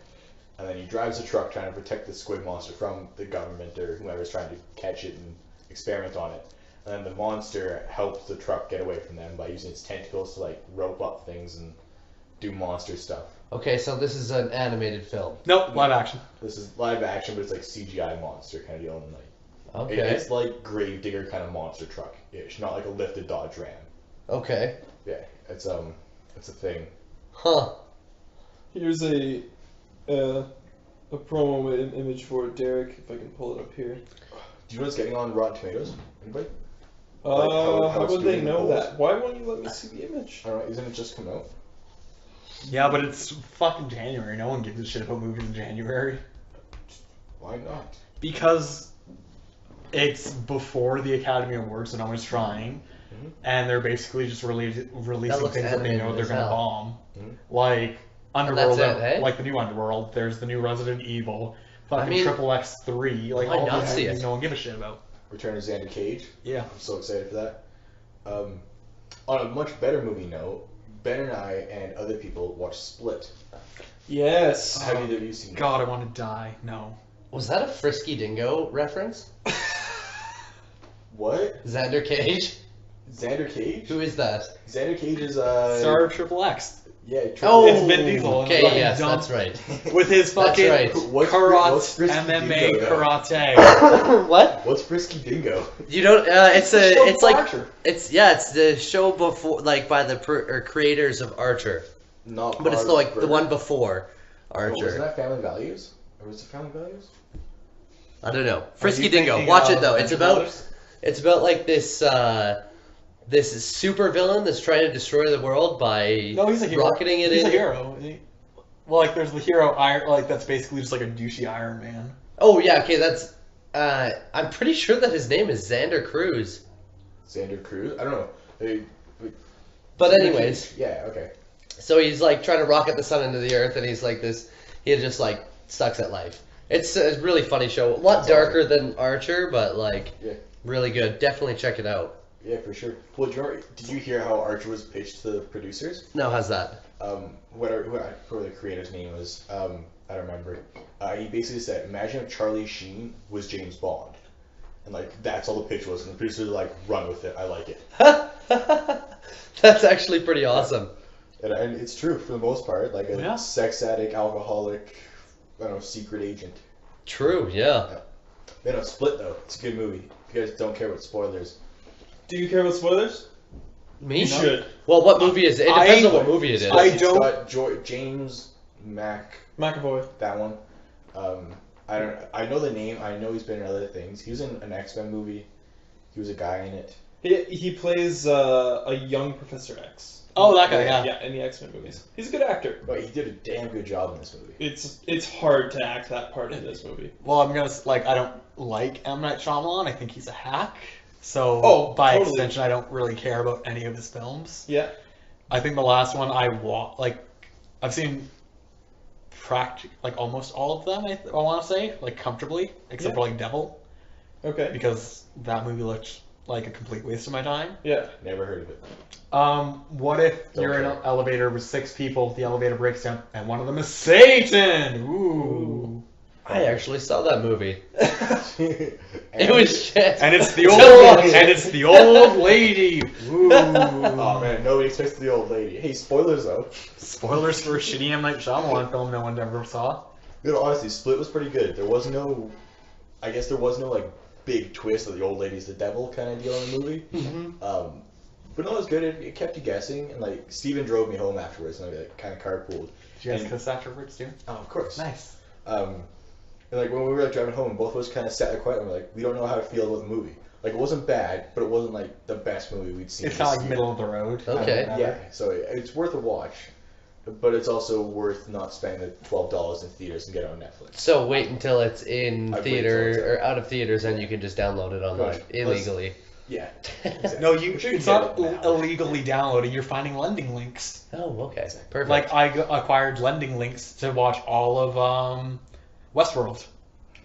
And then he drives the truck trying to protect the squid monster from the government or whoever's trying to catch it and experiment on it. And then the monster helps the truck get away from them by using its tentacles to like rope up things and do monster stuff. Okay, so this is an animated film. Nope, live action. This is live action, but it's like CGI monster kind of deal. And like Okay. it's like Gravedigger kind of monster truck ish, not like a lifted Dodge Ram. Okay. Yeah, it's a thing. Huh. here's a promo image for it, Derrick, if I can pull it up here. Do you know what's getting on Rotten Tomatoes? Anybody? How it's would they doing know polls? that? Why won't you let me see the image? I don't know. Isn't it just come out? Yeah, but it's fucking January. No one gives a shit about movies in January. Why not? Because it's before the Academy Awards, so no one's trying. Mhm. And they're basically just releasing looks things that they know animated they're as gonna hell. bomb. Mhm. Like that's Underworld, it, eh? like the new Underworld. There's the new Resident Evil. Fucking I mean, Triple X 3. Like why all not these see things it? no one give a shit about. Return of Xander Cage. Yeah. I'm so excited for that. On a much better movie note, Ben and I and other people watched Split. Yes. Have either of you seen it? God, I want to die. No. Was that a Frisky Dingo reference? What? Xander Cage? Xander Cage? Who is that? Xander Cage is Star of Triple X. yeah. Oh, It's Vin Diesel and okay, fucking yes, dumb- that's right. With his That's fucking right. What's karate, Frisky MMA Dingo, though? karate. What? What's Frisky Dingo? You don't. It's like Archer. it's the show before, like by the creators of Archer, Not. but it's Barb's like the Burger? one before Oh, wasn't Archer. that Family Values? Or was it Family Values? I don't know. Are Frisky you Dingo. thinking Watch of it though. It's Venture about Brothers? it's about like this super villain that's trying to destroy the world by No, he's a hero. rocketing it He's in. a hero. Well, like there's the hero Iron, like that's basically just like a douchey Iron Man. Oh yeah, okay. That's. I'm pretty sure that his name is Xander Cruz. Xander Cruz? I don't know. But Xander anyways, Cage. Yeah. Okay. so he's like trying to rocket the sun into the earth, and he's like this. He just like sucks at life. It's a really funny show. A lot darker than Archer, but like Yeah. really good. Definitely check it out. Yeah, for sure. Well, did you hear how Archer was pitched to the producers? No, how's that? Whoever the creator's name was, I don't remember. He basically said, imagine if Charlie Sheen was James Bond. And, like, that's all the pitch was. And the producers were like, run with it. I like it. That's actually pretty awesome. And it's true for the most part. Like, a Yeah. sex addict, alcoholic, I don't know, secret agent. True, yeah. They don't Split though. It's a good movie. If you guys don't care about spoilers. Do you care about spoilers? Me? You should. Well, what movie is it? It depends on what movie it is. It's got James McAvoy. That one. I know the name. I know he's been in other things. He was in an X-Men movie. He was a guy in it. He plays a young Professor X. Oh, that guy, yeah. Yeah, in the X-Men movies. He's a good actor. But he did a damn good job in this movie. It's hard to act that part in this movie. Well, I'm gonna I don't like M. Night Shyamalan. I think he's a hack. So by extension, I don't really care about any of his films. Yeah. I think the last one I've seen almost all of them. I want to say comfortably, except for Devil. Okay. Because that movie looked like a complete waste of my time. Yeah. Never heard of it. What if you're in an elevator with 6 people, the elevator breaks down, and one of them is Satan? Ooh. I actually saw that movie. It was shit. And it's the old lady. Ooh. Oh man, nobody expects the old lady. Hey, spoilers though. Spoilers for a shitty M. Night Shyamalan film no one ever saw. Honestly, Split was pretty good. There was no big twist that the old lady's the devil kind of deal in the movie. Mm-hmm. But no, it was good. It kept you guessing, and Steven drove me home afterwards, and I kind of carpooled. Did you guys kiss afterwards too? Oh, of course. Nice. And when we were driving home, both of us kind of sat there quiet, and we're we don't know how to feel about the movie. It wasn't bad, but it wasn't the best movie we'd seen. It's kind of middle of the road. Okay. Yeah, so it's worth a watch, but it's also worth not spending the $12 in theaters and get it on Netflix. So wait until it's in I'd theater or out of theaters, and you can just download it online Right. illegally. Yeah. Exactly. No, Sure it's get not it now. illegally downloading. You're finding lending links. Oh, okay. Perfect. Perfect. I acquired lending links to watch all of Westworld.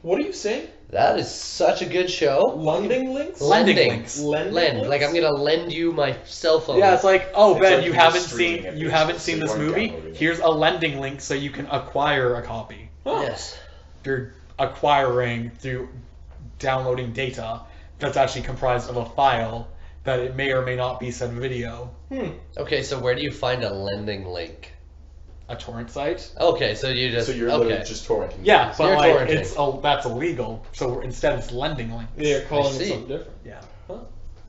What are you saying? That is such a good show. Lending links? Lending Lending. links. Lending Lend. links? I'm gonna lend you my cell phone. Yeah, it's Ben, like you you're haven't streaming seen it, you basically, haven't so seen you this weren't movie. downloading it. Here's a lending link so you can acquire a copy. Huh. Yes. You're acquiring through downloading data that's actually comprised of a file that it may or may not be said video. Okay, so where do you find a lending link? A torrent site. Okay, so you just So you're okay. literally just torrenting. Yeah, movies. but You're torrenting. that's illegal. So instead, it's lending links. Yeah, you're calling I it see. something different. Yeah.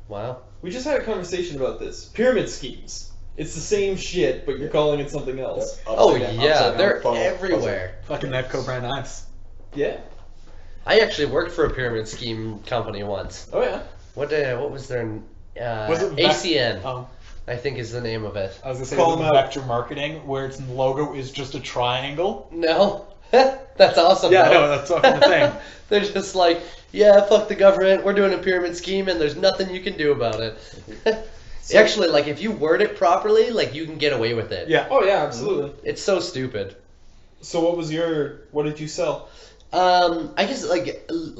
Wow. We just had a conversation about this. Pyramid schemes. It's the same shit, but you're calling it something else. Yep. Oh Upside down, yeah, upside down, they're funnel, everywhere. Fucking Nevco brand knives. Yeah. I actually worked for a pyramid scheme company once. Oh yeah. What was their Was it ACN? Oh, I think is the name of it. I was gonna say Call was it them out. vector marketing, where its logo is just a triangle. No, that's awesome. Yeah, though. no, that's fucking the thing. They're just like, yeah, fuck the government. We're doing a pyramid scheme, and there's nothing you can do about it. Actually, if you word it properly, you can get away with it. Yeah. Oh yeah, absolutely. It's so stupid. So what did you sell? I guess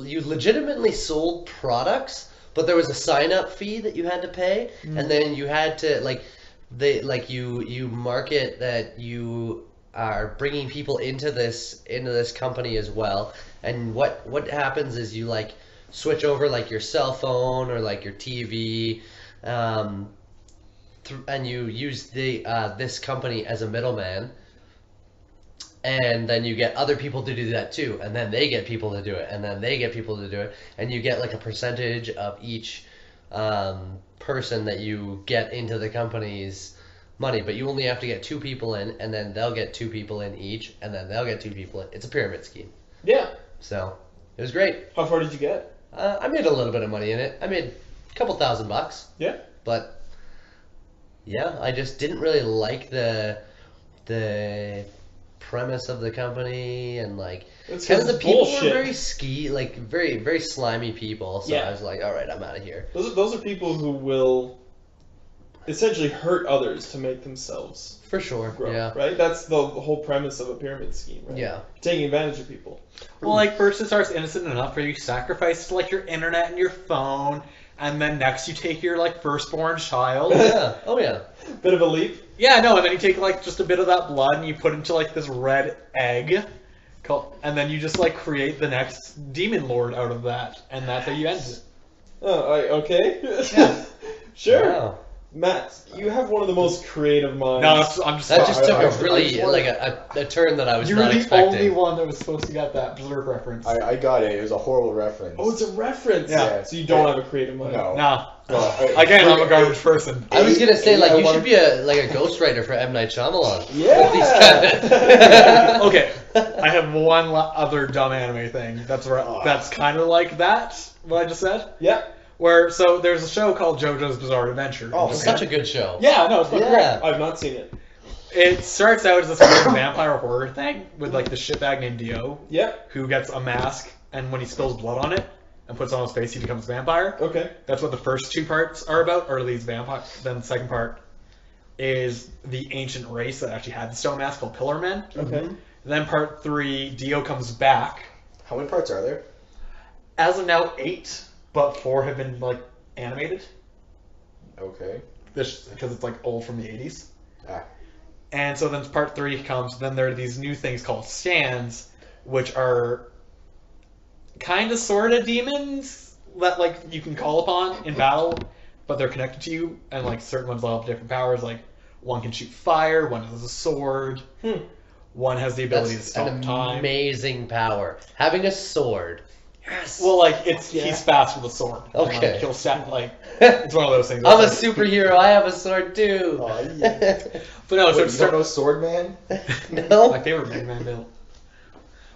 you legitimately sold products, but there was a sign-up fee that you had to pay, and then you had to you market that you are bringing people into this company as well. And what happens is you switch over your cell phone or your TV, and you use this company as a middleman. And then you get other people to do that too, and then they get people to do it, and then they get people to do it, and you get a percentage of each person that you get into the company's money, but you only have to get 2 people in, and then they'll get 2 people in each, and then they'll get 2 people in. It's a pyramid scheme. Yeah. So it was great. How far did you get? I made a little bit of money in it. I made a couple $1,000. Yeah. But yeah, I just didn't really like the premise of the company, and It's kind of 'cause the it's people bullshit. were very very very slimy people. So Yeah. I was like, all right, I'm out of here. Those are people who will essentially hurt others to make themselves For sure. grow. Yeah. Right. That's the whole premise of a pyramid scheme. Right? Yeah. Taking advantage of people. Well, first it starts innocent enough where you sacrifice to your internet and your phone, and then next you take your firstborn child. Yeah. Oh yeah. Bit of a leap. Yeah, no, and then you take just a bit of that blood and you put it into this red egg, and then you just create the next demon lord out of that, and that's how you end it. Oh, okay. Yeah. Sure. Wow. Matt, you have one of the most creative minds. No, I'm just. That just took I a really just wanted- a turn that I was You not were the expecting. only one that was supposed to get that Berserk reference. I got it. It was a horrible reference. Oh, it's a reference. Yeah. So you don't have a creative mind. No. Nah. Well, Again, I'm a garbage person. I was gonna say like I you wanna- should be a ghostwriter for M. Night Shyamalan. Yeah. These kinda- Okay, I have one other dumb anime thing. That's kind of like that. What I just said. Yeah. Where there's a show called JoJo's Bizarre Adventure. Oh, It's such a good show. Yeah, no, it's fucking Yeah. I've not seen it. great. It starts out as this weird vampire horror thing with like this shitbag named Dio Yeah. who gets a mask, and when he spills blood on it and puts it on his face, he becomes a vampire. Okay. That's what the first two parts are about, or at least vampire. Then the second part is the ancient race that actually had the stone mask called Pillar Men. Okay. Then part 3, Dio comes back. How many parts are there? As of now, 8, but 4 have been like animated. Okay. This because it's like old from the 80s. Ah. And so then part 3 comes. Then there are these new things called stands, which are kind of sort of demons that like you can call upon in battle, but they're connected to you, and like certain ones will have different powers. Like one can shoot fire, one has a sword, one has the ability to That's stop an time. amazing power. Having a sword. Yes. Well, like he's fast with a sword. And, Okay. like, he'll set like it's one of those things. I'm a Like- superhero. I have a sword too. Oh, yeah. But no, so Wait, it's you don't know Sword Man? No. my favorite Mega Man build.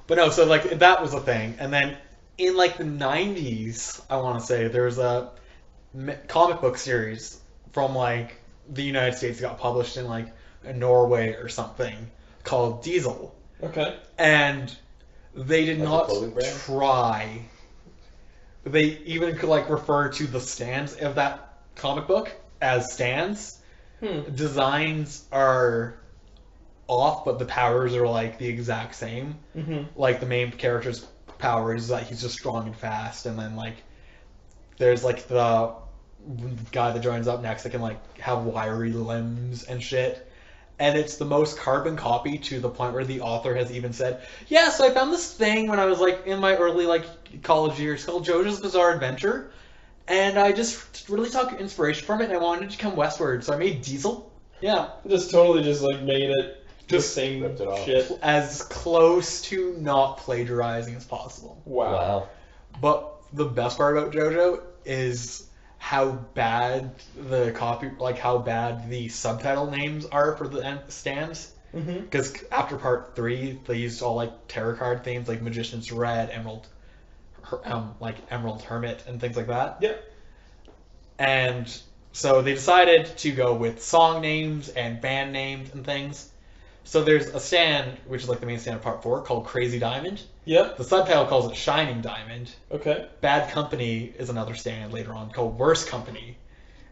But no, so like that was a thing, and then in like the 90s, I want to say there was a comic book series from like the United States that got published in like Norway or something called Diesel, Okay. and they did Like a not clothing brand? try. They even could like refer to the stands of that comic book as stands. Designs are off, but the powers are like the exact same. Mm-hmm. Like the main character's power is that he's just strong and fast, and then like there's like the guy that joins up next that can like have wiry limbs and shit. And it's the most carbon copy to the point where the author has even said, yeah, so I found this thing when I was like in my early like college years called JoJo's Bizarre Adventure, and I just really took inspiration from it, and I wanted to come westward, so I made Diesel. Yeah. Just totally just like made it Just the same ripped it off. shit. As close to not plagiarizing as possible. Wow. But the best part about JoJo is how bad the copy, like how bad the subtitle names are for the stands. Mm-hmm. Because after part 3, they used all like tarot card themes, like Magician's Red, like Emerald Hermit, and things like that. Yeah. And so they decided to go with song names and band names and things. So there's a stand, which is like the main stand of part 4, called Crazy Diamond. Yeah. The subtitle calls it Shining Diamond. Okay. Bad Company is another stand later on called Worst Company.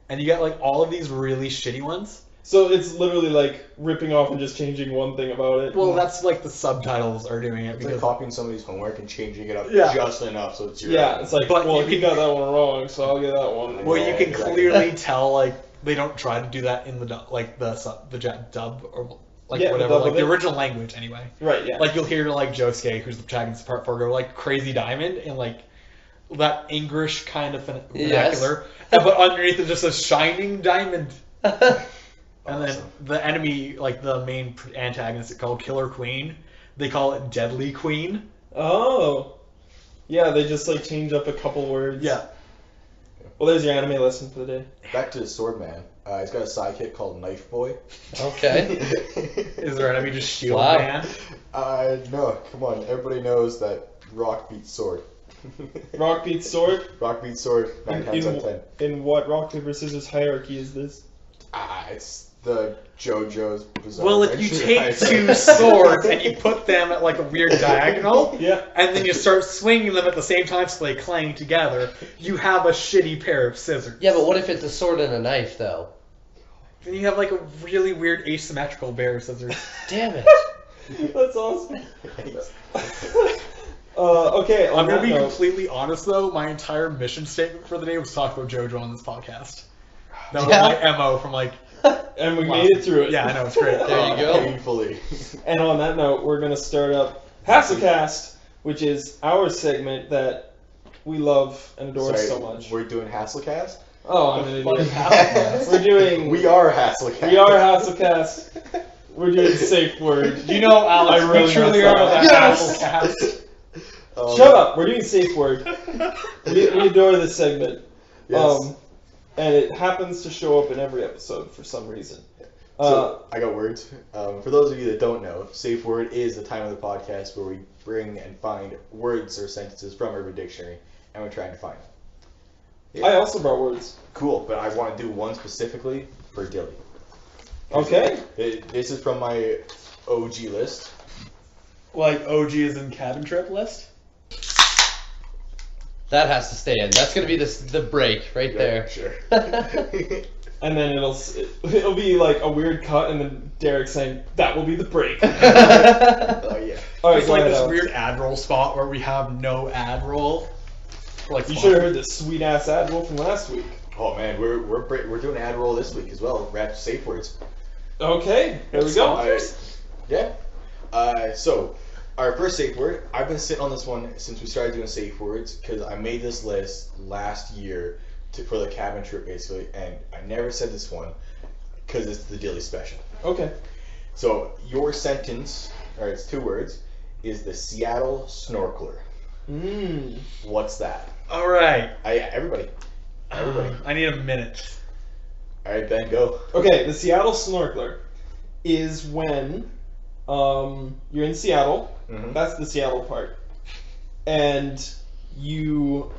And you get like all of these really shitty ones. So it's literally like ripping off and just changing one thing about it. Well, that's like the subtitles are doing it. It's like copying somebody's homework and changing it up Yeah. just enough so it's your Yeah, own. it's like, But well, you he got that one wrong, so I'll get that one. Well, you Yeah, can exactly. clearly tell like they don't try to do that in the dub or like Yeah, the whatever, dub like of the it. original language anyway. Right, yeah. Like you'll hear like Josuke, who's the protagonist of part 4, go like Crazy Diamond in like that English kind of vernacular, but underneath it just says Shining Diamond. And then Awesome. the enemy, like the main antagonist, is called Killer Queen. They call it Deadly Queen. Oh. Yeah, they just like change up a couple words. Yeah. Well, there's your anime lesson for the day. Back to the Sword Man. He's got a sidekick called Knife Boy. Okay. Is there enemy just Shield Wow. Man? No, come on. Everybody knows that rock beats sword. Rock beats sword? Rock beats sword 9 times out of 10. In what rock, paper, scissors hierarchy is this? It's the JoJo's Bizarre Well, if you Adventure. take two swords and you put them at like a weird diagonal, Yeah. and then you start swinging them at the same time so they clang together, you have a shitty pair of scissors. Yeah, but what if it's a sword and a knife, though? Then you have like a really weird asymmetrical pair of scissors. Damn it. That's awesome. Okay, on I'm gonna that be note, completely honest though, my entire mission statement for the day was talk about JoJo on this podcast. That was Yeah. my MO from like, and we made it through it. yeah, I know, it's great. There you go. Painfully. And on that note, we're going to start up HastleCast, which is our segment that we love and adore Sorry, so much. we're doing HastleCast? Oh, I'm an What is idiot. HastleCast? We're doing. We are HastleCast. We are HastleCast. We're doing safe word. You know, Alex, I really we truly messed are up. the Yes! HastleCast. Shut up. We're doing safe word. We adore this segment. Yes. And it happens to show up in every episode for some reason. So, I got words. For those of you that don't know, Safe Word is the time of the podcast where we bring and find words or sentences from Urban Dictionary, and we're trying to find them. Yeah. I also brought words. Cool, but I want to do one specifically for Dilly. Okay. This is from my OG list. Like OG is in cabin trip list? That has to stay in. That's gonna be the break right there. Sure. And then it'll be like a weird cut, and then Derrick saying, "That will be the break." Oh yeah. All right, It's go like ahead, this Alex. weird ad roll spot where we have no ad roll. Like You should have heard the sweet ass ad roll from last week. Oh man, we're doing an ad roll this week as well. Rap safe words. Okay, there we go. Yeah. So our first safe word. I've been sitting on this one since we started doing safe words because I made this list last year for the cabin trip basically, and I never said this one because it's the Dilly special. Okay. So your sentence, or it's 2 words, is the Seattle Snorkeler. What's that? All right. Everybody. I need a minute. All right, Ben, go. Okay, the Seattle Snorkeler is when you're in Seattle. Mhm. That's the Seattle part. And you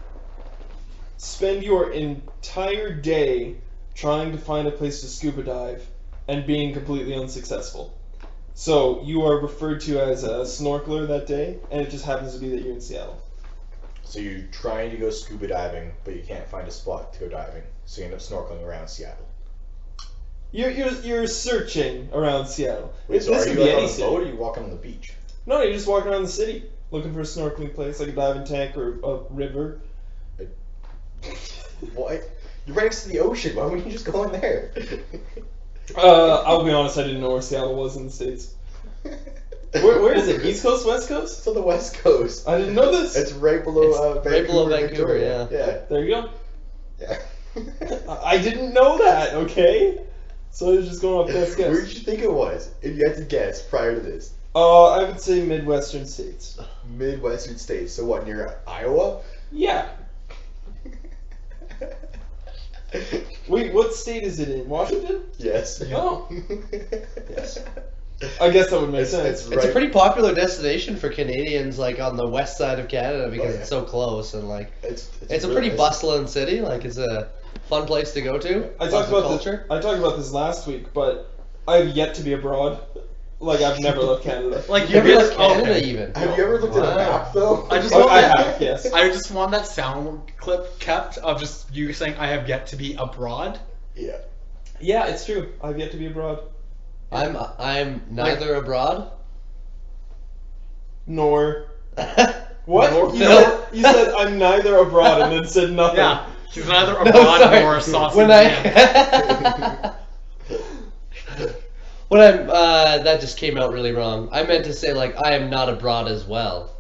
spend your entire day trying to find a place to scuba dive and being completely unsuccessful. So you are referred to as a snorkeler that day, and it just happens to be that you're in Seattle. So you're trying to go scuba diving, but you can't find a spot to go diving, so you end up snorkeling around Seattle. You're searching around Seattle. Wait, so This are could you be like on any a city. boat or are you walking on the beach? No, you're just walking around the city looking for a snorkeling place, like a diving tank or a river. What? You're right next to the ocean. Why wouldn't you just go in there? I'll be honest, I didn't know where Seattle was in the States. Where is it? East Coast, West Coast? It's on the West Coast. I didn't know this. It's right below It's Vancouver, right below Vancouver, Victoria. Yeah. There you go. Yeah. I didn't know that, okay? So I was just going off best Where guess. did you think it was? If you had to guess prior to this. I would say Midwestern states. Midwestern states. So what, near Iowa? Yeah. Wait, what state is it in? Washington? Yes. Oh. Yes. I guess that would make sense. It's It's a right- pretty popular destination for Canadians, like on the west side of Canada, because yeah. it's so close and like It's it's a really pretty nice. bustling city. Like it's a fun place to go to. I Lots talked of about culture. this. I talked about this last week, but I have yet to be abroad. Like I've never left Canada. Like You ever you're left Canada even? Have you ever looked at a Wow. map though? I just Oh, want I that- have, yes. I just want that sound clip kept of just you saying I have yet to be abroad. Yeah. Yeah, it's true. I've yet to be abroad. I'm neither abroad. Nor what? No. You said I'm neither abroad and then said nothing. Yeah, she's neither No, abroad sorry. nor a sausage When man. when I'm that just came out really wrong. I meant to say like I am not abroad as well.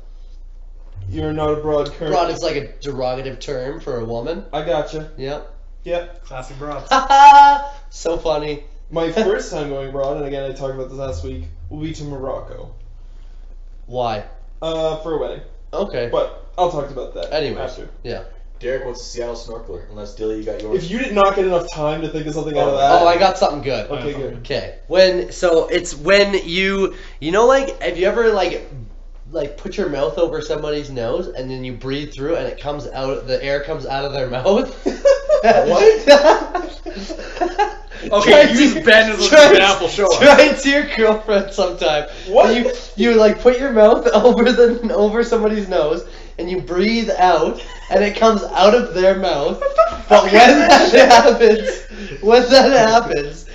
You're not abroad currently. Abroad is like a derogative term for a woman. I gotcha. Yep. Yep. Classic broads. So funny. My first time going abroad, and again I talked about this last week, will be to Morocco. Why? For a wedding. Okay. But I'll talk about that Anyways, after. yeah. Derek, what's the Seattle Snorkeler? Unless Dilly, you got yours. If you did not get enough time to think of something out of that. Oh, I got something good. Okay, good. Okay. It's when you know like have you ever like put your mouth over somebody's nose and then you breathe through and the air comes out of their mouth? What? Okay, use Ben as an example. Show us. Try it to your girlfriend sometime. What? You like put your mouth over somebody's nose and you breathe out and it comes out of their mouth. But when that happens,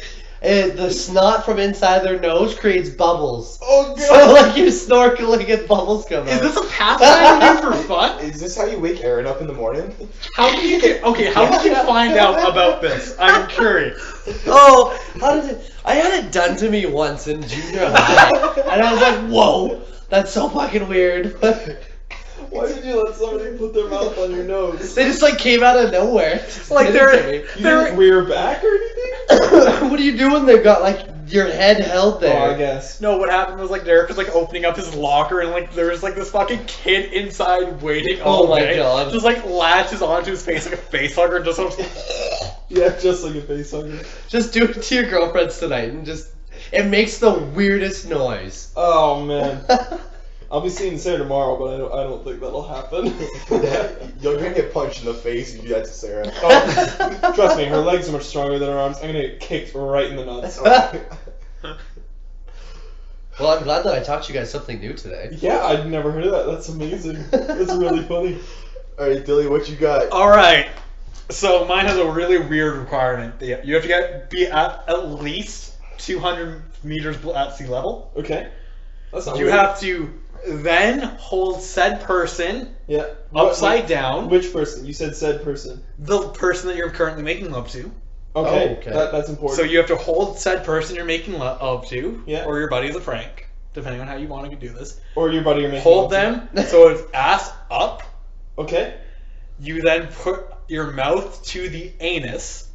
the snot from inside their nose creates bubbles. Oh So god! like you're snorkeling and bubbles come Is out. this a pastime you do for fun? Is this how you wake Aaron up in the morning? How did you get? Okay, how did you find out about this? I'm curious. Oh, I had it done to me once in junior high, and I was like, "Whoa, that's so fucking weird." Why did you let somebody put their mouth on your nose? They just like came out of nowhere. Like they're You didn't rear back or anything? What are you doing? They've got like your head held there. Oh, I guess. no. What happened was like Derrick was like opening up his locker and like there was like this fucking kid inside waiting all Oh my day. God. Just like latches onto his face like a face hugger and just Yeah, just like a face hugger. Just do it to your girlfriends tonight and just. It makes the weirdest noise. Oh man. I'll be seeing Sarah tomorrow, but I don't think that'll happen. You're gonna get punched in the face if you do that to Sarah. Oh, trust me, her legs are much stronger than her arms. I'm gonna get kicked right in the nuts. Well, I'm glad that I taught you guys something new today. Yeah, I'd never heard of that. That's amazing. That's really funny. Alright, Dilly, what you got? All right. So mine has a really weird requirement. You have to be at least 200 meters at sea level. Okay. That's not You weird. have to then hold said person Yeah. upside down. Which person? You said said person. The person that you're currently making love to. Okay. Oh, okay. That's important. So you have to hold said person you're making love to, Yeah. or your buddy's a Frank, depending on how you want to do this. Or your buddy you're making Hold love to. them so it's ass up. Okay. You then put your mouth to the anus,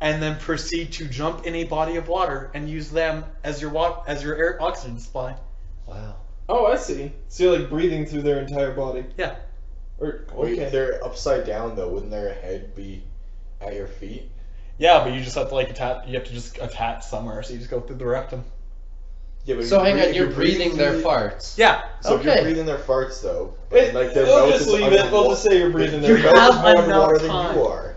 and then proceed to jump in a body of water and use them as your air oxygen supply. Wow. Oh, I see. So you're like breathing through their entire body. Yeah. Or Wait, okay. they're upside down though. Wouldn't their head be at your feet? Yeah, but you just have to attach. You have to just attach somewhere, so you just go through the rectum. Yeah, but So if hang on, if you're breathing their through- farts. Yeah. So if you're Okay. breathing their farts though, Wait, like their we'll mouth just is leave it. We'll underwater- just say you're breathing Their their mouth is have more enough underwater than time. you are.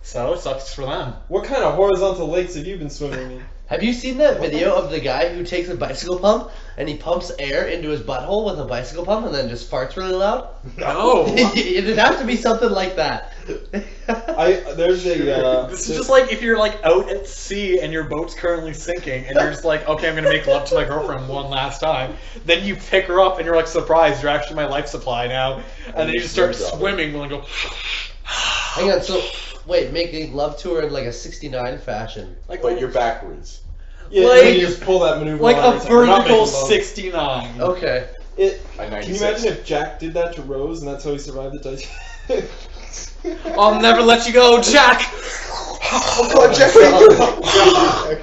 So it sucks for them. What kind of horizontal lakes have you been swimming in? Have you seen that video of the guy who takes a bicycle pump and he pumps air into his butthole with a bicycle pump and then just farts really loud? No. It'd have to be something like that. There's a. This is just like if you're like out at sea and your boat's currently sinking and you're just like, okay, I'm gonna make love to my girlfriend one last time. Then you pick her up and you're like surprised, you're actually my life supply now. And then you just start swimming and go. Hang on, so wait, making love to her in like a 69 fashion. Like, But you're backwards. Yeah, like- then you just pull that maneuver. like on, a it's we're not vertical making love. 69. Okay. By Can you 96. imagine if Jack did that to Rose and that's how he survived the Titanic? I'll never let you go, Jack. Oh God, Jack!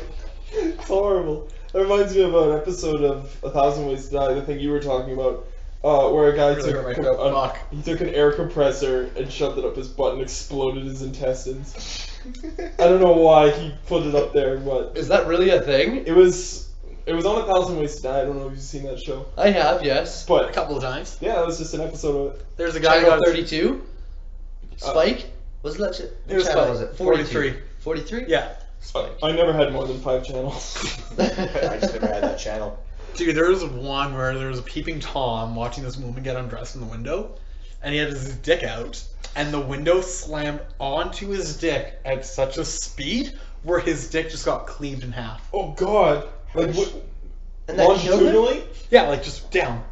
It's horrible. That reminds me of an episode of A Thousand Ways to Die, the thing you were talking about, where a guy Really hurt my took throat. Fuck. he took an air compressor and shoved it up his butt and exploded his intestines. I don't know why he put it up there, but Is that really a thing? it was on A Thousand Ways to Die. I don't know if you've seen that show, I have, yes. A but couple of times. yeah, that was just an episode of it. There's a guy who Channel got 32? Spike? Was that shit? It was What channel Spike. was it? 43. 43? Yeah. I never had more than 5 channels. I just never had that channel. Dude, there was one where there was a peeping Tom watching this woman get undressed in the window, and he had his dick out, and the window slammed onto his dick at such a speed where his dick just got cleaved in half. Oh God! Like what? And that killed him? Longitudinally? Yeah, like just down.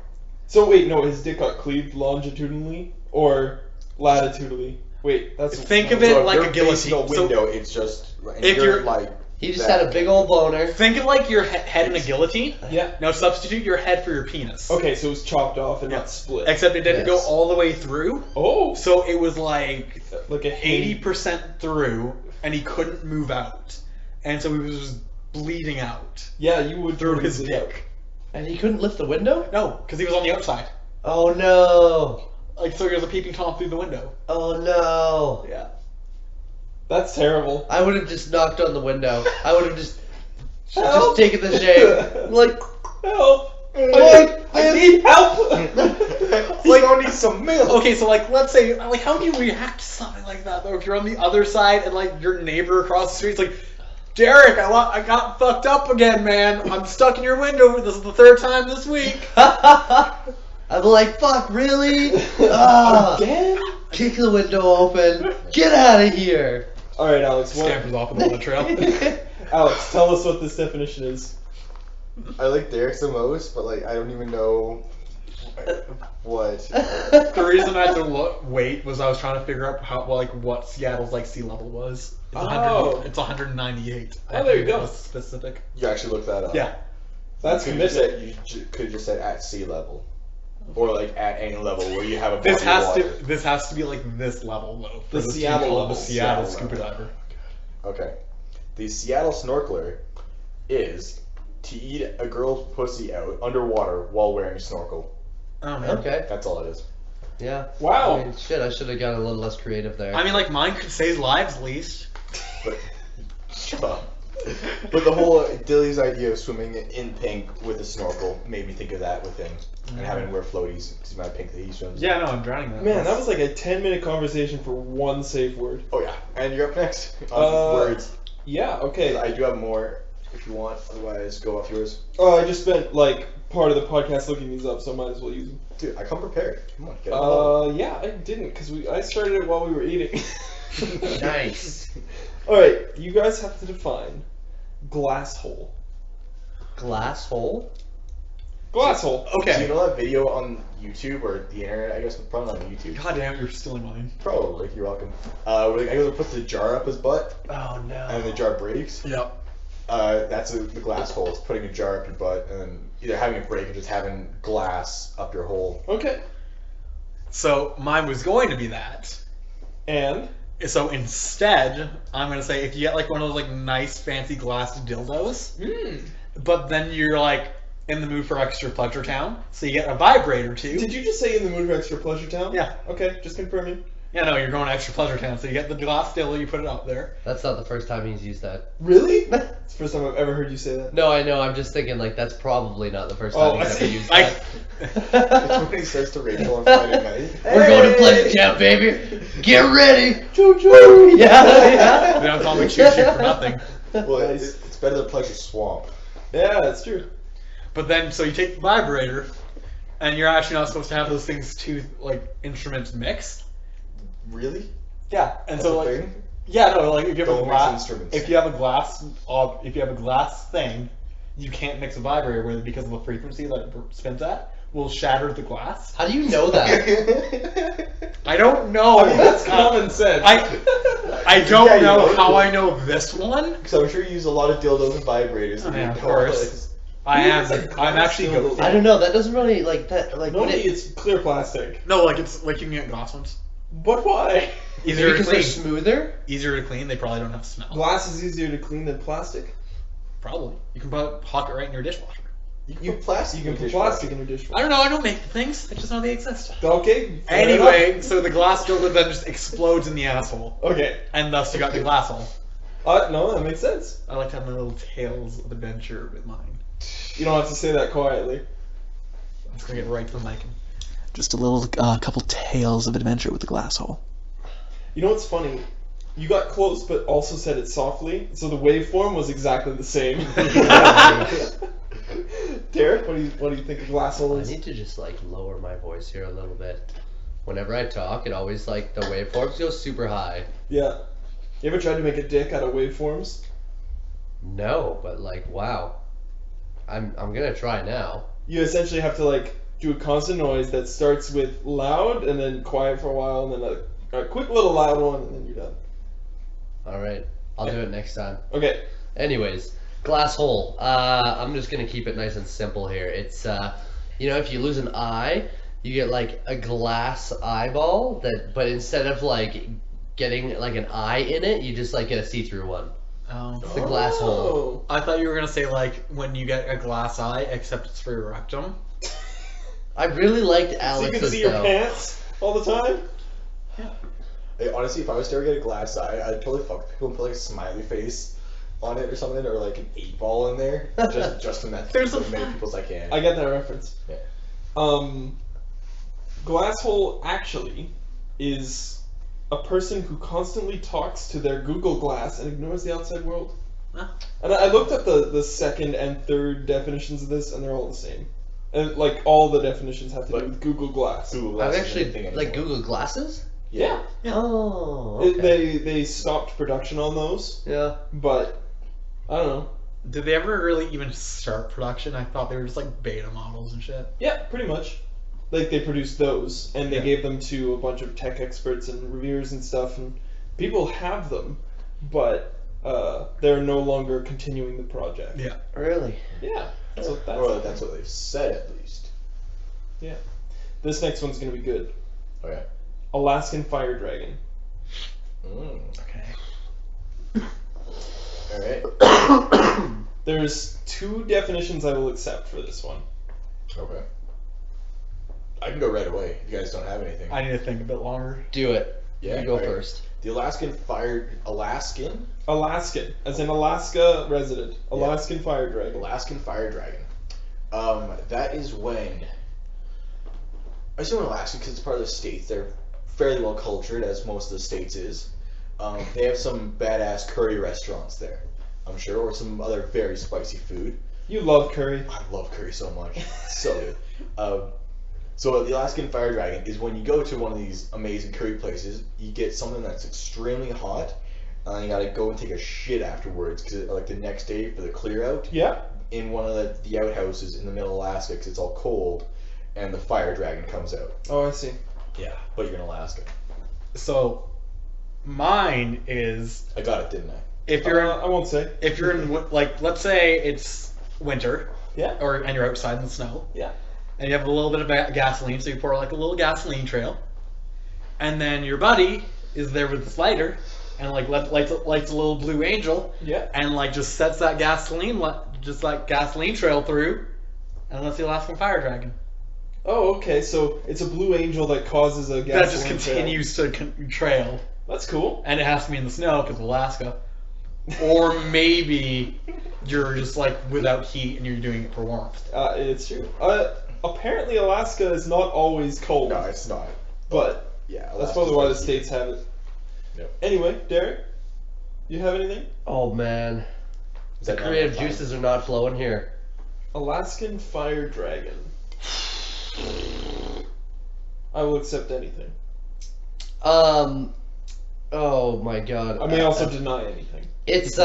So wait, no, his dick got cleaved longitudinally or latitudinally? Wait, that's Think of So it if like you're a guillotine. facing a window, it's just. And if you're- like. He just that. had a big old boner. Think of like your head in a guillotine. Yeah. Now substitute your head for your penis. Okay, so it was chopped off and Yeah. not split. Except it didn't go Yes. all the way through, Oh, so it was like like a 80% through, and he couldn't move out, and so he was just bleeding out Yeah, you would through totally his bleed out. dick. And he couldn't lift the window? No, because he was on the outside. Oh no. Like, so he was a peeping Tom through the window. Oh no. Yeah. That's terrible. I would have just knocked on the window. I would have just Help! taken the shame. Like, Help! I need help! Like, I need some milk. Okay, so like, let's say, like, how do you react to something like that, though? If you're on the other side and, like, your neighbor across the street's like, Derrick, I got fucked up again, man. I'm stuck in your window. This is the 3rd time this week. I'm like, fuck, really? Ah, Again? kick the window open. Get out of here. All right, Alex. Scampers off on the trail. Alex, tell us what this definition is. I like Derrick's the most, but like I don't even know what. The reason I had to wait was I was trying to figure out what Seattle's like sea level was. It's, Oh. it's 198. Oh, there you go. That's specific. You actually looked that up. Yeah. That's You could have commitment. just said at sea level. or like at any level where you have a body This has of to water. this has to be like this level though. For The this to be Seattle called level. the Seattle Seattle scuba level. diver. Okay. The Seattle Snorkeler is to eat a girl's pussy out underwater while wearing a snorkel. Oh man. Okay. That's all it is. Yeah. Wow. I mean, shit, I should have gotten a little less creative there. I mean, like mine could save lives at least. But shut up. But the whole Dilly's idea of swimming in pink with a snorkel made me think of that with him and having to wear floaties because my pink that he swims. Yeah, no, I'm drowning that. Man, that was like a 10-minute conversation for one safe word. Oh yeah, and you're up next. Words. Yeah, okay. I do have more if you want. Otherwise, go off yours. Oh, I just spent like part of the podcast looking these up, so I might as well use them. Dude, I come prepared. Come on, get it. Yeah, I didn't because I started it while we were eating. Nice. All right, you guys have to define glass hole. Glass hole? Glass hole. Do you Okay. know that video on YouTube or the internet? I guess probably on YouTube. God damn, you're stealing mine. Probably. You're welcome. Where the guy goes and puts the jar up his butt, Oh no. and the jar breaks. Yep. That's the glass hole. It's putting a jar up your butt, and then either having it break or just having glass up your hole. Okay. So mine was going to be that. And So instead, I'm gonna say if you get like one of those like nice fancy glass dildos, but then you're like in the mood for extra pleasure town, so you get a vibrator too. did you just say in the mood for extra pleasure town? Yeah. Okay, just confirming. Yeah, no, you're going to extra pleasure town, so you get the glass dildo, you put it up there. That's not the first time he's used that. Really? It's the first time I've ever heard you say that. No, I know. I'm just thinking like that's probably not the first Oh, time I he's ever see. used I- that. It's when he says to Rachel on Friday night. We're going to pleasure town, baby. Get ready. Choo choo. Yeah, yeah. You know, it's all like shoot for nothing. Well, Nice. it's better than Pleasure Swamp. Yeah, that's true. But then, so you take the vibrator, and you're actually not supposed to have those things two like instruments mixed. Really? Yeah, and That's so a like, thing? yeah, no, like if you have Don't a mix glass, instruments. if you have a glass thing, you can't mix a vibrator with it because of the frequency that it spins at will shatter the glass. How do you know that? I don't know. I mean, that's common sense. I don't Yeah, you know know. how I know this one. Because I'm sure you use a lot of dildos and vibrators. Oh, and yeah, you of know, course. I Who am. has a I'm glass actually dildo? go. I don't know. That doesn't really like that. Like when Normally it, it's clear plastic. No, like it's like you can get glass ones. But why? Easier to because they're clean. smoother. Easier to clean. They probably don't have smell. Glass is easier to clean than plastic. Probably. You can put pocket right in your dishwasher. You can put plastic. You can in put your dishwasher. plastic in your dishwasher. I don't know. I don't make things. I just know they exist. Okay. fair Anyway, enough. so the glass dildo then just explodes in the asshole, Okay. and thus you got the glass hole. No, that makes sense. I like to have my little tales of adventure with mine. You don't have to say that quietly. I'm just gonna get right to the mic. Just a little couple tales of adventure with the glass hole. You know what's funny? You got close, but also said it softly, so the waveform was exactly the same. Derrick, what do you think of glass hole I is? need to just like lower my voice here a little bit. Whenever I talk, it always like the waveforms go super high. Yeah. You ever tried to make a dick out of waveforms? No, but like wow, I'm gonna try now. You essentially have to like do a constant noise that starts with loud and then quiet for a while and then a quick little loud one and then you're done. All right, I'll do it next time. Okay. Anyways, glass hole. I'm just gonna keep it nice and simple here. It's if you lose an eye, you get like a glass eyeball but instead of like getting like an eye in it, you just like get a see-through one. Oh. It's the glass hole. I thought you were gonna say like when you get a glass eye, except it's for your rectum. I really liked So you Alex's can see your though. pants all the time? Hey, honestly, if I was to ever get a glass eye, I'd totally fuck with people and put like a smiley face on it or something, or like an 8-ball in there, just to make There's as a- many people as I can. I get that reference. Yeah. Glass hole actually is a person who constantly talks to their Google Glass and ignores the outside world. Huh? And I looked up the second and third definitions of this, and they're all the same. And like all the definitions have to But do with Google Glass. Google I've Glass isn't actually anything like anymore. Google Glasses. Yeah. Yeah. Oh, It- okay. they stopped production on those, Yeah. but I don't know. Did they ever really even start production? I thought they were just like beta models and shit. Yeah, pretty much. Like they produced those, and they Yeah. gave them to a bunch of tech experts and reviewers and stuff, and people have them, but they're no longer continuing the project. Yeah. Really? Yeah. So Or that's what they've said, at least. yeah. This next one's gonna be good. Okay. Alaskan fire dragon. Okay. Alright. There's 2 definitions I will accept for this one. Okay. I can go right away if you guys don't have anything. I need to think a bit longer. Do it. Yeah, You go alright. first. The Alaskan, As in Alaska resident. Alaskan fire dragon. Alaskan fire dragon. That is when I assume in Alaska because it's part of the states. They're fairly well cultured, as most of the states is. They have some badass curry restaurants there, I'm sure, or some other very spicy food. You love curry. I love curry so much. It's so good. So the Alaskan fire dragon is when you go to one of these amazing curry places, you get something that's extremely hot, and you gotta go and take a shit afterwards, because like the next day for the clear out, Yeah. in one of the outhouses in the middle of Alaska, because it's all cold, and the fire dragon comes out. Oh, I see. Yeah, but you're in Alaska. So, mine is I got it, didn't I? if you're I won't say. if you're in like let's say it's winter, Yeah. and you're outside in the snow, Yeah. and you have a little bit of gasoline, so you pour like a little gasoline trail, and then your buddy is there with his lighter, and like lights a little blue angel, Yeah. and like just sets that gasoline trail through, and that's the Alaskan fire dragon. Oh, okay. So it's a blue angel that causes a gasoline That just continues to trail, That's cool. and it has to be in the snow because Alaska, or maybe you're just like without heat and you're doing it for warmth. It's true. Apparently Alaska is not always cold. No, it's not. But Yeah, that's Alaska's probably why the like- states have it. Yep. Anyway, Derrick, you have anything? Oh man, Is the that creative not fine? juices are not flowing here. Alaskan fire dragon. I will accept anything. Oh my god. I may also deny anything. It's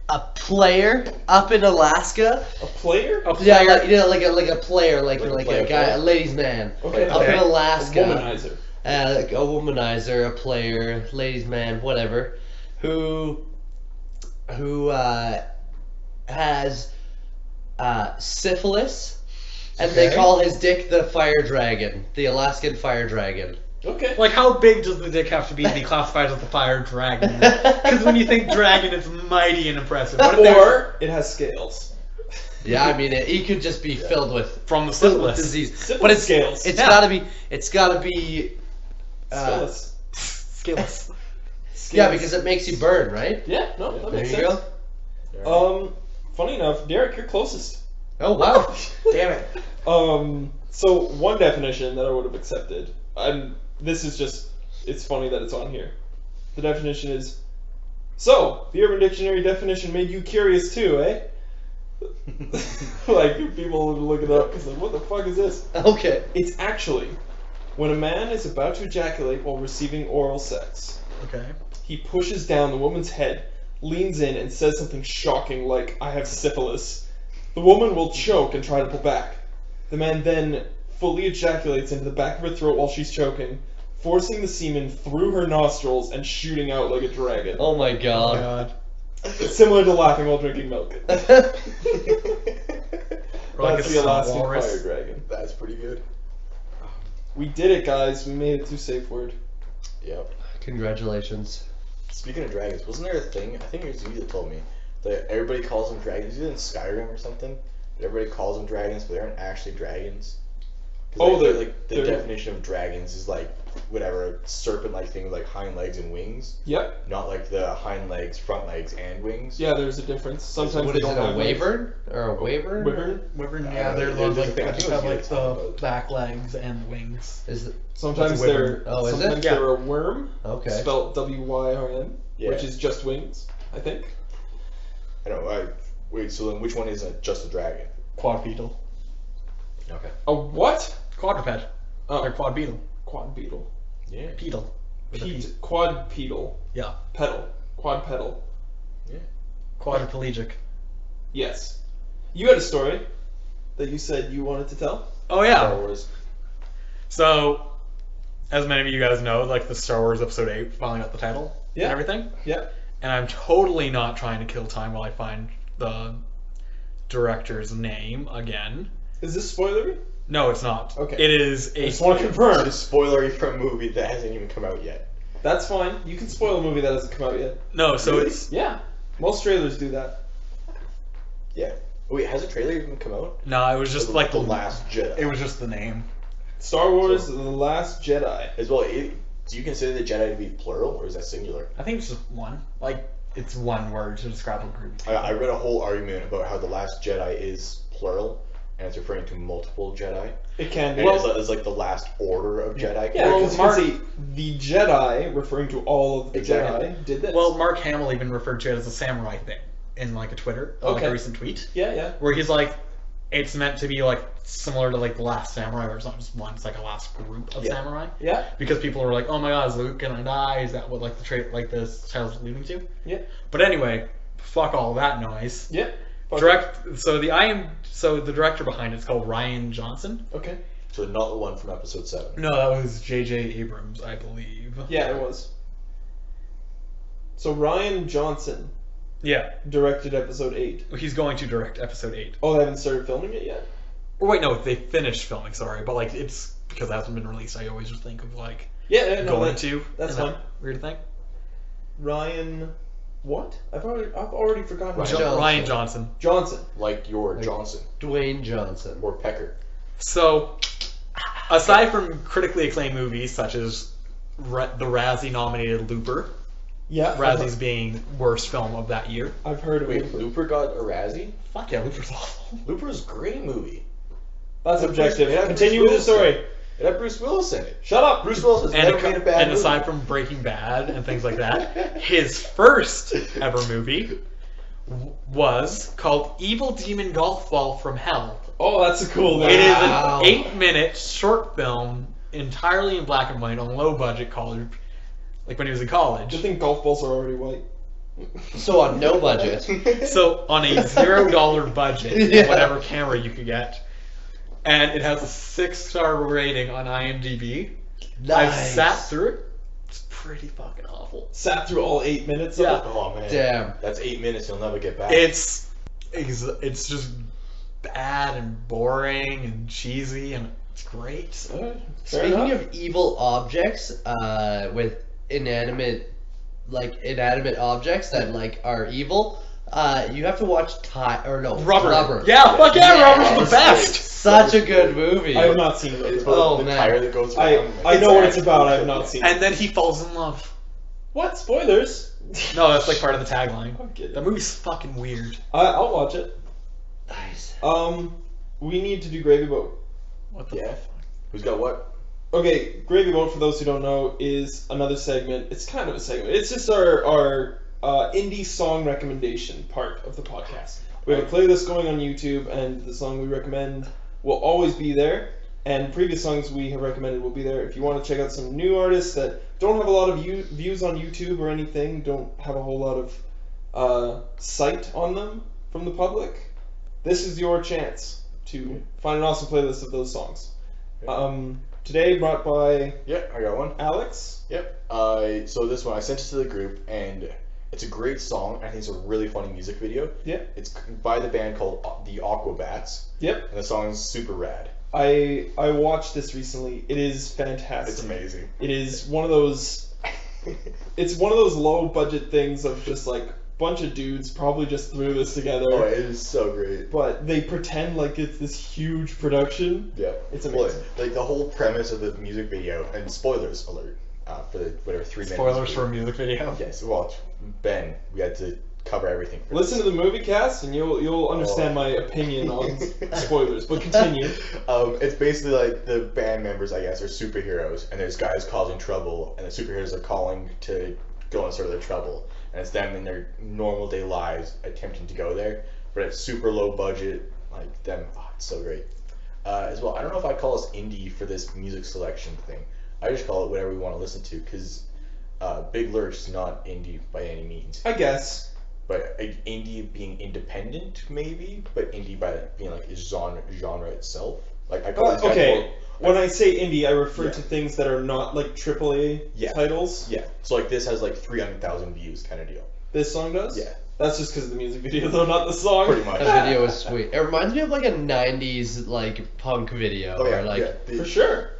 a player up in Alaska. A player? A Yeah, player- like a player, like Like a like player a guy, player? a ladies' man. Okay. Up in A Alaska. womanizer. Like a womanizer, a player, ladies' man, whatever, who has syphilis, and they Okay. call his dick the fire dragon, the Alaskan fire dragon. Okay. Like, how big does the dick have to be classified as the fire dragon? Because when you think dragon, it's mighty and impressive. What if they're Or it has scales. Yeah, I mean, he could just be filled with from the filled with syphilis? disease, Syphilis but it's scales. It's Yeah. gotta be. Scales. Skills. Yeah, because it makes you burn, right? Yeah, no, that There makes you sense. go. Funny enough, Derrick, you're closest. Oh wow! Damn it. So one definition that I would have accepted, and this is just, it's funny that it's on here. The definition is, so, the Urban Dictionary definition made you curious too, eh? Like, people would look it up, because like, what the fuck is this? Okay. It's actually, when a man is about to ejaculate while receiving oral sex, Okay. he pushes down the woman's head, leans in, and says something shocking like, I have syphilis. The woman will choke and try to pull back. The man then fully ejaculates into the back of her throat while she's choking, forcing the semen through her nostrils and shooting out like a dragon. Oh my Oh, god. God. It's similar to laughing while drinking milk. Or like That's a the Alaskan walrus. fire dragon. That's pretty good. We did it, guys. We made it to safe word. Yep. Congratulations. Speaking of dragons, wasn't there a thing? I think it was you that told me that everybody calls them dragons. Either in Skyrim or something. That everybody calls them dragons, but they aren't actually dragons. 'Cause, Oh, like, they're- like the they're- definition of dragons is like whatever serpent-like thing with like hind legs and wings, Yep. not like the hind legs, front legs, and wings. Yeah, there's a difference. Sometimes What they is it, don't a have legs. wyvern? Or a wyvern? Wyvern. Wyvern, I yeah, don't know, they're they're those like different. I think have it was like you that told me the about. back legs and wings. Is it? Sometimes What's a they're wyvern? Oh, is it? sometimes Yeah. they're a worm, Okay. spelled W-Y-R-N, Yeah. which is just wings, I think. I know. Wait. So then, which one is just a dragon? Quadbeetle. Okay. A what? Quadruped. Oh, Or quadbeetle. quad beetle. Yeah. Pedal. With a P. Quadpedal. Yeah. Pedal. Quad pedal. Quadriplegic. Yes. You had a story that you said you wanted to tell? Oh Star yeah. Wars. So, as many of you guys know, like the Star Wars Episode 8 finally got the title Yeah. and everything. Yeah. And I'm totally not trying to kill time while I find the director's name again. Is this spoilery? No, it's not. Okay. It is I a. just want to confirm. It's a spoilery from a movie that hasn't even come out yet. That's fine. You can spoil a movie that hasn't come out yet. No, so Really? it's. Yeah. Most trailers do that. Yeah. Wait, has a trailer even come out? No, it was just like the Last Jedi. It was just the name. Star Wars: The Last Jedi. As well, do you consider the Jedi to be plural or is that singular? I think it's just one. Like, it's one word to describe a group. I read a whole argument about how the Last Jedi is plural and it's referring to multiple Jedi. It can be. And it's like the last order of Jedi. Yeah, Well, because Mark- you can see the Jedi, referring to all of the Exactly. Jedi, did this. Well, Mark Hamill even referred to it as a samurai thing in like a Twitter, like Okay. a recent tweet, yeah. where he's like, it's meant to be like similar to like the Last Samurai, where it's not just one, it's like a last group of Yeah. samurai. Yeah. Because people were like, oh my god, is Luke gonna die? Is that what like the trait like this title's alluding to? Yeah. But anyway, fuck all that noise. Yeah. So the director behind it's called Ryan Johnson. Okay. So not the one from episode 7. No, that was J.J. Abrams, I believe. Yeah, it was. So Ryan Johnson Yeah, directed episode 8. he's going to direct episode 8. Oh, they haven't started filming it yet? Or wait, no, they finished filming. Sorry, but like it's because it hasn't been released. I always just think of like Yeah, no, going to. that's Isn't that fine. Weird thing. Ryan... What? I've already forgotten. Ryan Johnson. Ryan Johnson. Johnson. Like your Johnson Dwayne Johnson. or Pecker. So, aside from critically acclaimed movies such as the Razzie-nominated Looper, Yeah. Razzie's being worst film of that year. I've heard of Wait, it. Looper got a Razzie? Fuck yeah, Looper's awful. Looper's a great movie. That's objective. Yeah, Continue Bruce with the story. It had Bruce Willis in it. Shut up! Bruce Willis has never made a bad and movie. aside from Breaking Bad and things like that, his first ever movie was called Evil Demon Golf Ball from Hell. Oh, that's a cool name. It is Wow. an 8-minute short film entirely in black and white on low budget college, like when he was in Good college. thing golf balls are already white. So on no budget. So on a $0 budget, Yeah. whatever camera you could get, and it has a 6-star rating on IMDb. I've sat through it. It's pretty fucking awful. Sat through all 8 minutes Yeah. of it. Oh man. Damn. That's 8 minutes you'll never get back. It's just bad and boring and cheesy and it's great. Alright, fair Speaking enough. of evil objects, with inanimate objects that like are evil, you have to watch Rubber. Yeah, fuck yeah, Rubber's the Yes. best. Such a good movie. I have not seen It's it. about Oh, the man. tire that goes I around. know what it's about. I have not seen it. And then he falls in love. What? Spoilers? No, that's like part of the tagline. I'm kidding. That movie's fucking weird. I'll watch it. Nice. We need to do Gravy Boat. What the Yeah. fuck? Who's got what? Okay, Gravy Boat, for those who don't know, is another segment. It's kind of a segment. It's just our indie song recommendation part of the podcast. We have a playlist going on YouTube, and the song we recommend will always be there. And previous songs we have recommended will be there. If you want to check out some new artists that don't have a lot of views on YouTube or anything, don't have a whole lot of sight on them from the public, this is your chance to find an awesome playlist of those songs. Today brought by Yeah, I got one. Alex. Yep. So this one I sent it to the group, and it's a great song. I think it's a really funny music video. Yeah. It's by the band called the Aquabats, Yep. and the song is super rad. I watched this recently. It is fantastic. It's amazing. It is one of those. It's one of those low budget things of just like bunch of dudes probably just threw this together. Oh, it is so great. But they pretend like it's this huge production. Yeah, It's Well, amazing. like the whole premise of the music video, and spoilers alert for the whatever 3 minutes. Spoilers for a music video. Yes. Well, Ben, we had to cover everything. For Listen to the movie cast and you'll understand my opinion on spoilers. But continue. It's basically like the band members, I guess, are superheroes, and there's guys causing trouble, and the superheroes are calling to go and sort of their trouble, and it's them in their normal day lives attempting to go there, but it's super low budget, like them. Oh, it's so great. As well, I don't know if I call us indie for this music selection thing. I just call it whatever we want to listen to, because Big Lurch's not indie by any means. I guess. But indie being independent, maybe, but indie by being like its genre itself. Like I call these guys Okay. When I say indie, I refer Yeah. to things that are not like AAA Yeah. titles. Yeah. So like this has like 300,000 views kind of deal. This song does? Yeah. That's just because of the music video, though, not the song. Pretty much. That video is sweet. It reminds me of like a '90s like punk video. Oh yeah, or, like, yeah. For sure.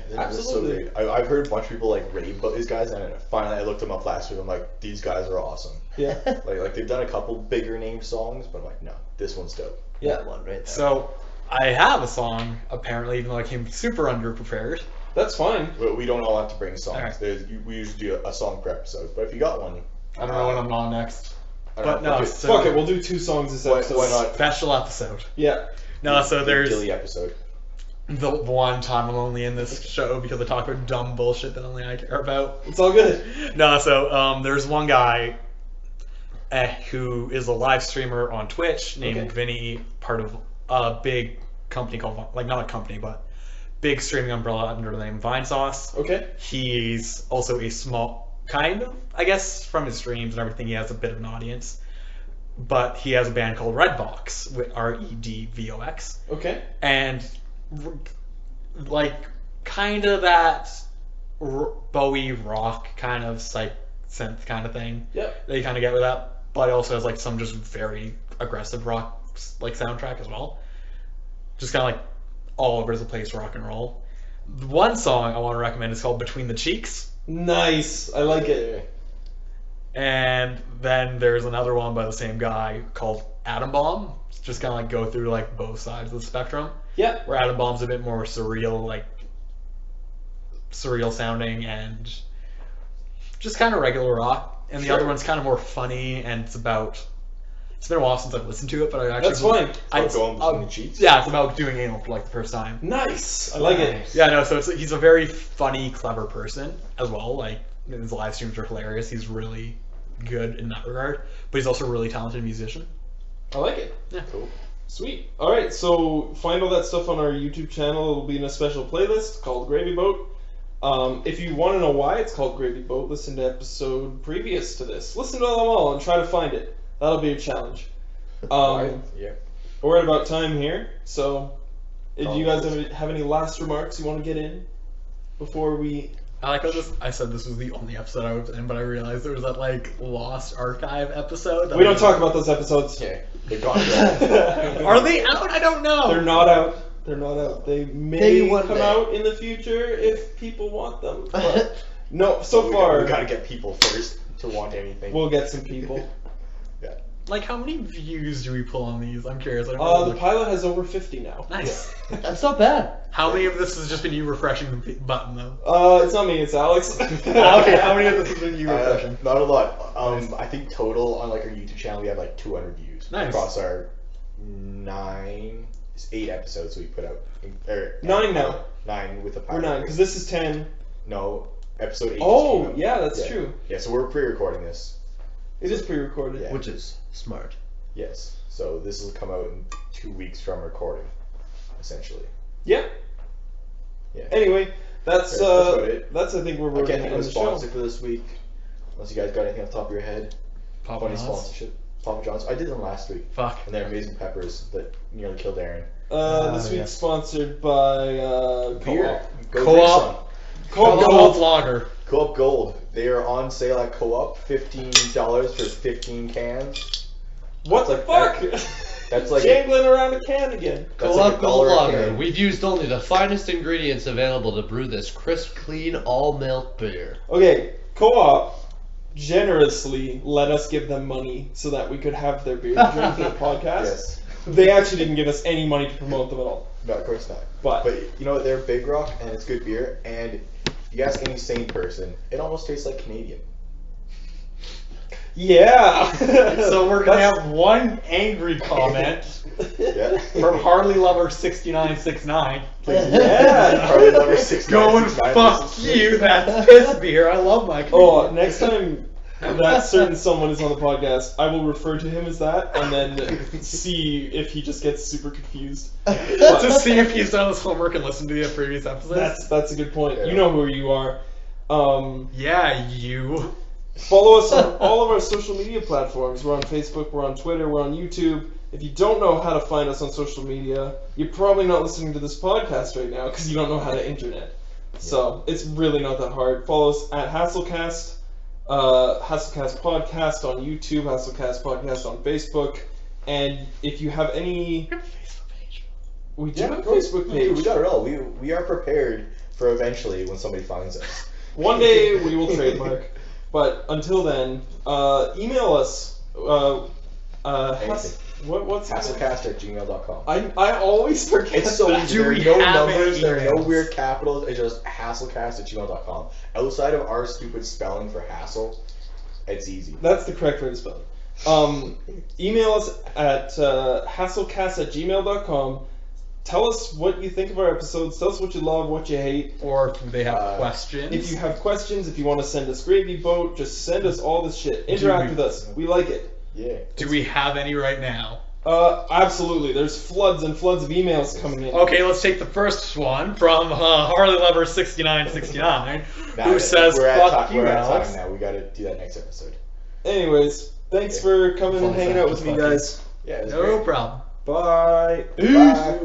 That was so Absolutely. great. I've heard a bunch of people like rave about these guys, and finally I looked them up last week. I'm like, these guys are awesome. Yeah. Like they've done a couple bigger name songs, but I'm like, no, this one's dope. Yeah. That one right there. So I have a song apparently, even though I came super underprepared. That's fine. But we don't all have to bring songs. Alright. We usually do a song per episode. But if you got one, I don't know when I'm on next. I don't But know, no, fuck so Fuck it, we'll do 2 songs this Why- episode. why not? special episode. Yeah. No, so the there's Dilly episode. the one time I'm only in this show because I talk about dumb bullshit that only I care about. It's all good. No, so there's one guy who is a live streamer on Twitch named Okay. Vinny, part of a big company called, like, not a company, but big streaming umbrella under the name Vinesauce. Okay. He's also a small, kind of, I guess, from his streams and everything, he has a bit of an audience. But he has a band called Redvox, with REDVOX. Okay. And, like, kind of that Bowie rock kind of psych synth kind of thing Yep. that you kind of get with that. But it also has, like, some just very aggressive rock, like, soundtrack as well. Just kind of, like, all over the place rock and roll. The one song I want to recommend is called Between the Cheeks. Nice. I like it. And then there's another one by the same guy called Atom Bomb. Just kind of like go through like both sides of the spectrum. Yeah. Where Atom Bomb's a bit more surreal, like surreal sounding and just kind of regular rock. And the Sure. other one's kind of more funny and it's about. It's been a while since I've listened to it, but I actually. That's fine. About going between the cheeks? Yeah, it's about doing anal for like the first time. Nice. I like it. Yeah, no, so he's a very funny, clever person as well. Like, his live streams are hilarious. He's really good in that regard. But he's also a really talented musician. I like it. Yeah. Cool. Sweet. All right, so find all that stuff on our YouTube channel. It'll be in a special playlist called Gravy Boat. If you want to know why it's called Gravy Boat, listen to episode previous to this. Listen to them all and try to find it. That'll be a challenge. Yeah. We're at about time here, so do you guys have any last remarks you want to get in before we... I like how I said this was the only episode I was in, but I realized there was that, like, lost archive episode. We don't talk about those episodes. Okay. They're gone. Are they out? I don't know. They're not out. They're not out. They may Maybe one come day. out in the future if people want them. But no, so far we gotta get people first to want anything. we'll get some people. Yeah. Like, how many views do we pull on these? I'm curious. I don't The know. pilot has over 50 now. Nice. That's not bad. How many of this has just been you refreshing the button, though? It's not me, it's Alex. Okay, how many of this has been you refreshing? Not a lot. I think total on like our YouTube channel we have like 200 views Nice. across our 8 episodes we put out. 9 now. 9 with the We're pilot. 9, because this is 10. No, episode 8. Oh, just came out. yeah, that's true. Yeah, so we're pre-recording this. It is pre-recorded. Yeah. Which is smart. Yes. So this will come out in 2 weeks from recording, essentially. Yeah. Yeah. Anyway, that's about it. I think where I we're can't going think to of end a the show. sponsor for this week. Unless you guys got anything off the top of your head. Papa Funny John's. sponsorship. Papa John's. I did them last week. Fuck. And they're amazing peppers that nearly killed Aaron. This week's yes. sponsored by Beer. Co-op. Go Co-op. Co-op Gold Gold. Lager. Co-op Gold. They are on sale at Co-op. $15 for 15 cans. What the That's fuck? That's like Jangling around a can again. That's Co-op like Gold $1 a Lager. can. We've used only the finest ingredients available to brew this crisp, clean, all-milk beer. Okay, Co-op generously let us give them money so that we could have their beer to drink for the podcast. Yes. They actually didn't give us any money to promote them at all. No, of course not. But you know what? They're Big Rock and it's good beer. And if you ask any sane person, it almost tastes like Canadian. yeah. So we're gonna That's- have one angry comment Yeah. from Harley Lover 6969. Yeah. Harley Lover 69. Going fuck you, that's piss beer. I love my Oh, Canadian. next time that certain someone is on the podcast, I will refer to him as that and then see if he just gets super confused. To see if he's done his homework and listened to the previous episodes. That's a good point. Yeah. You know who you are. Yeah, you. Follow us on all of our social media platforms. We're on Facebook, we're on Twitter, we're on YouTube. If you don't know how to find us on social media, you're probably not listening to this podcast right now because you don't know how to internet. So it's really not that hard. Follow us at HastleCast HastleCast Podcast on YouTube, HastleCast Podcast on Facebook, and if you have any... We do have a Facebook page. We got it all. We are prepared for eventually when somebody finds us. One day we will trademark. But until then, email us. What's HastleCast@gmail.com. I always forget. It's so that. easy. There are no numbers. There are no weird capitals. It's just HastleCast@gmail.com. Outside of our stupid spelling for hassle, it's easy. That's the correct way to spell it. Email us at HastleCast@gmail.com. Tell us what you think of our episodes. Tell us what you love, what you hate. Or if they have questions. If you have questions, if you want to send us gravy boat, just send us all this shit. Interact with us. We like it. Yeah. Do we have any right now? Absolutely. There's floods and floods of emails coming in. Okay, let's take the first one from Harley Lover 6969, who says, "Fuck you, we're at Alex." time now. We got to do that next episode. Anyways, thanks for coming and hanging out with me, guys. Yeah, it was No great. problem. Bye. Bye.